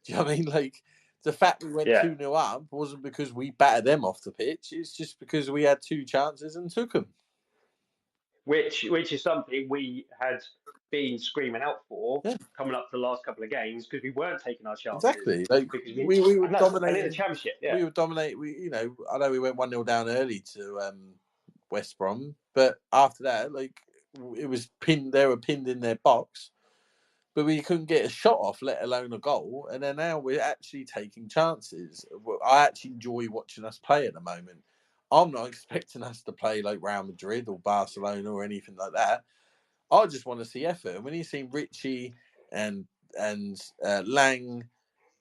Do you know what I mean? Like, the fact we went 2-0 up wasn't because we battered them off the pitch. It's just because we had 2 chances and took them. which is something we had been screaming out for coming up to the last couple of games because we weren't taking our chances. Exactly. Like because we were dominating. And in the Championship, we were dominating. I know we went 1-0 down early to West Brom, but after that, like it was pinned. They were pinned in their box, but we couldn't get a shot off, let alone a goal. And then now we're actually taking chances. I actually enjoy watching us play at the moment. I'm not expecting us to play like Real Madrid or Barcelona or anything like that. I just want to see effort. And when you see Richie and Lang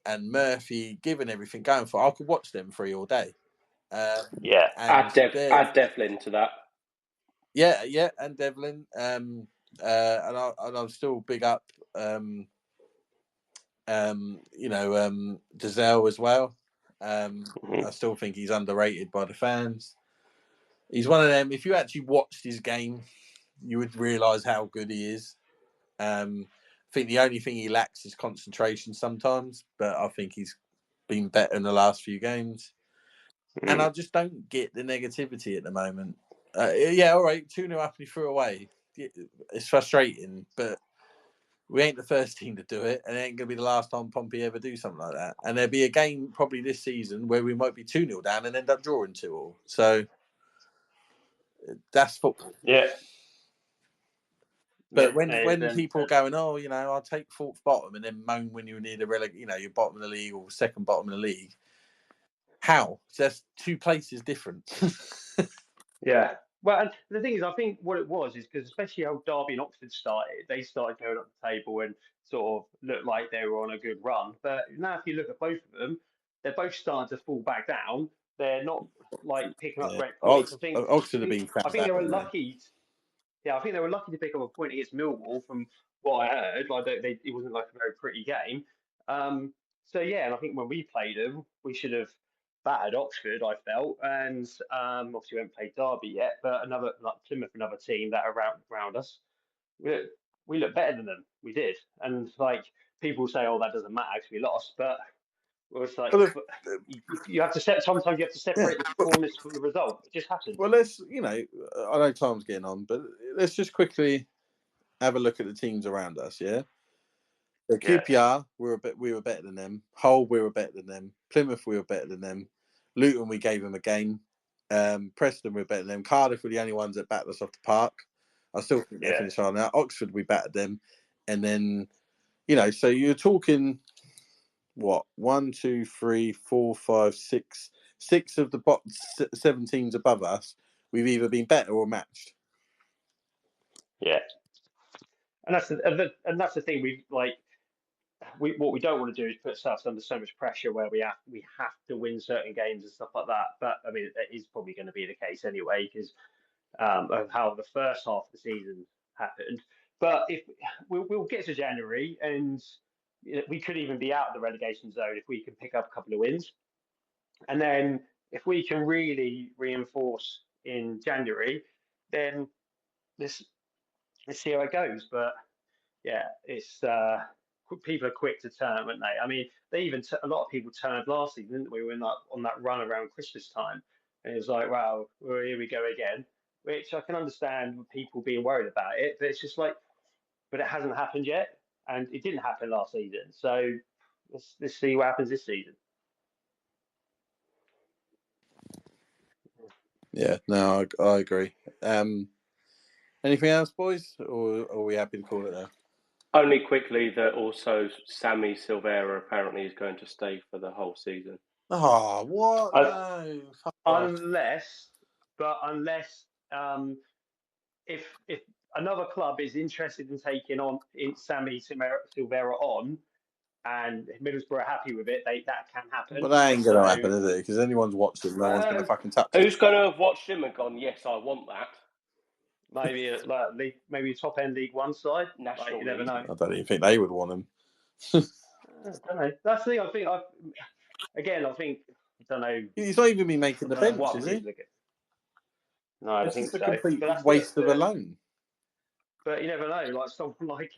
and Murphy giving everything going for, I could watch them 3 all day. Add Devlin to that. Yeah, and Devlin. And I'm still big up. Dazelle as well. I still think he's underrated by the fans. He's one of them. If you actually watched his game, you would realise how good he is. I think the only thing he lacks is concentration sometimes, but I think he's been better in the last few games. And I just don't get the negativity at the moment. All right, 2-0 up and he threw away. It's frustrating, but we ain't the first team to do it, and it ain't going to be the last time Pompey ever do something like that. And there'll be a game probably this season where we might be 2-0 down and end up drawing 2-2. So that's football. Yeah. But when people are going, I'll take fourth bottom and then moan when you're near the you're bottom of the league or second bottom of the league. How? That's 2 places different. Yeah. Well, and the thing is, I think what it was is because especially how Derby and Oxford started, they started going up the table and sort of looked like they were on a good run. But now if you look at both of them, they're both starting to fall back down. They're not like picking up great points. Oxford have been I think they were lucky. Yeah, I think they were lucky to pick up a point against Millwall from what I heard. Like it wasn't like a very pretty game. And I think when we played them, we should have battered Oxford, I felt, and obviously we haven't played Derby yet, but another like Plymouth, another team that are around us. We look better than them. We did, and like people say, "Oh, that doesn't matter because we lost," but it's like you have to sometimes you have to separate the performance from the result. It just happens. Well, let's I know time's getting on, but let's just quickly have a look at the teams around us. Yeah. So QPR, we were better than them. Hull, we were better than them. Plymouth, we were better than them. Luton, we gave them a game. Preston, we were better than them. Cardiff were the only ones that backed us off the park. I still think they finished on that. Oxford, we battered them. And then, so you're talking, what, 1, 2, 3, 4, 5, 6. 6 of the bottom 7 teams above us, we've either been better or matched. Yeah. And that's the thing. What we don't want to do is put ourselves under so much pressure where we have to win certain games and stuff like that. But I mean, it is probably going to be the case anyway because of how the first half of the season happened. But if we'll get to January and we could even be out of the relegation zone if we can pick up a couple of wins, and then if we can really reinforce in January, then let's see how it goes. But yeah, it's people are quick to turn, aren't they? I mean, a lot of people turned last season, didn't we? We were on that run around Christmas time, and it was like, wow, well, here we go again. Which I can understand people being worried about it, but it's just like, but it hasn't happened yet, and it didn't happen last season. So let's see what happens this season. Yeah, no, I agree. Anything else, boys, or are we happy to call it there? Only quickly that also Sammy Silvera apparently is going to stay for the whole season. Oh, what? No. Unless if another club is interested in taking on Sammy Silvera on, and Middlesbrough are happy with it, that can happen. But that ain't going to happen, is it? Because anyone's watched it, no one's going to fucking touch it. Who's going to have watched him and gone, yes, I want that? Maybe a top end League One side. National you never know. I don't even think they would want him. I don't know. That's the thing. I don't know. He's not even been making the bench, is he? No, I don't think so. It's a complete waste of a loan. But you never know. Like someone like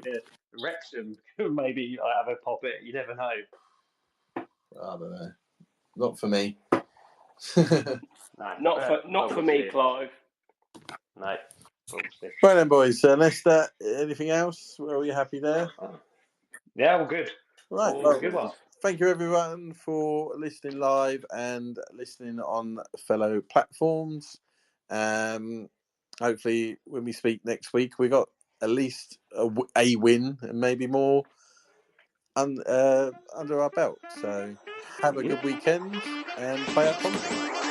Wrexham maybe have a pop it. You never know. I don't know. Not for me. Not for me, Clive. No. Right then, boys. Leicester, anything else? Are we happy there? Yeah, all good. Right. All good. Thank you, everyone, for listening live and listening on fellow platforms. Hopefully, when we speak next week, we got at least a win and maybe more under our belt. So have a good weekend and play up Pompey.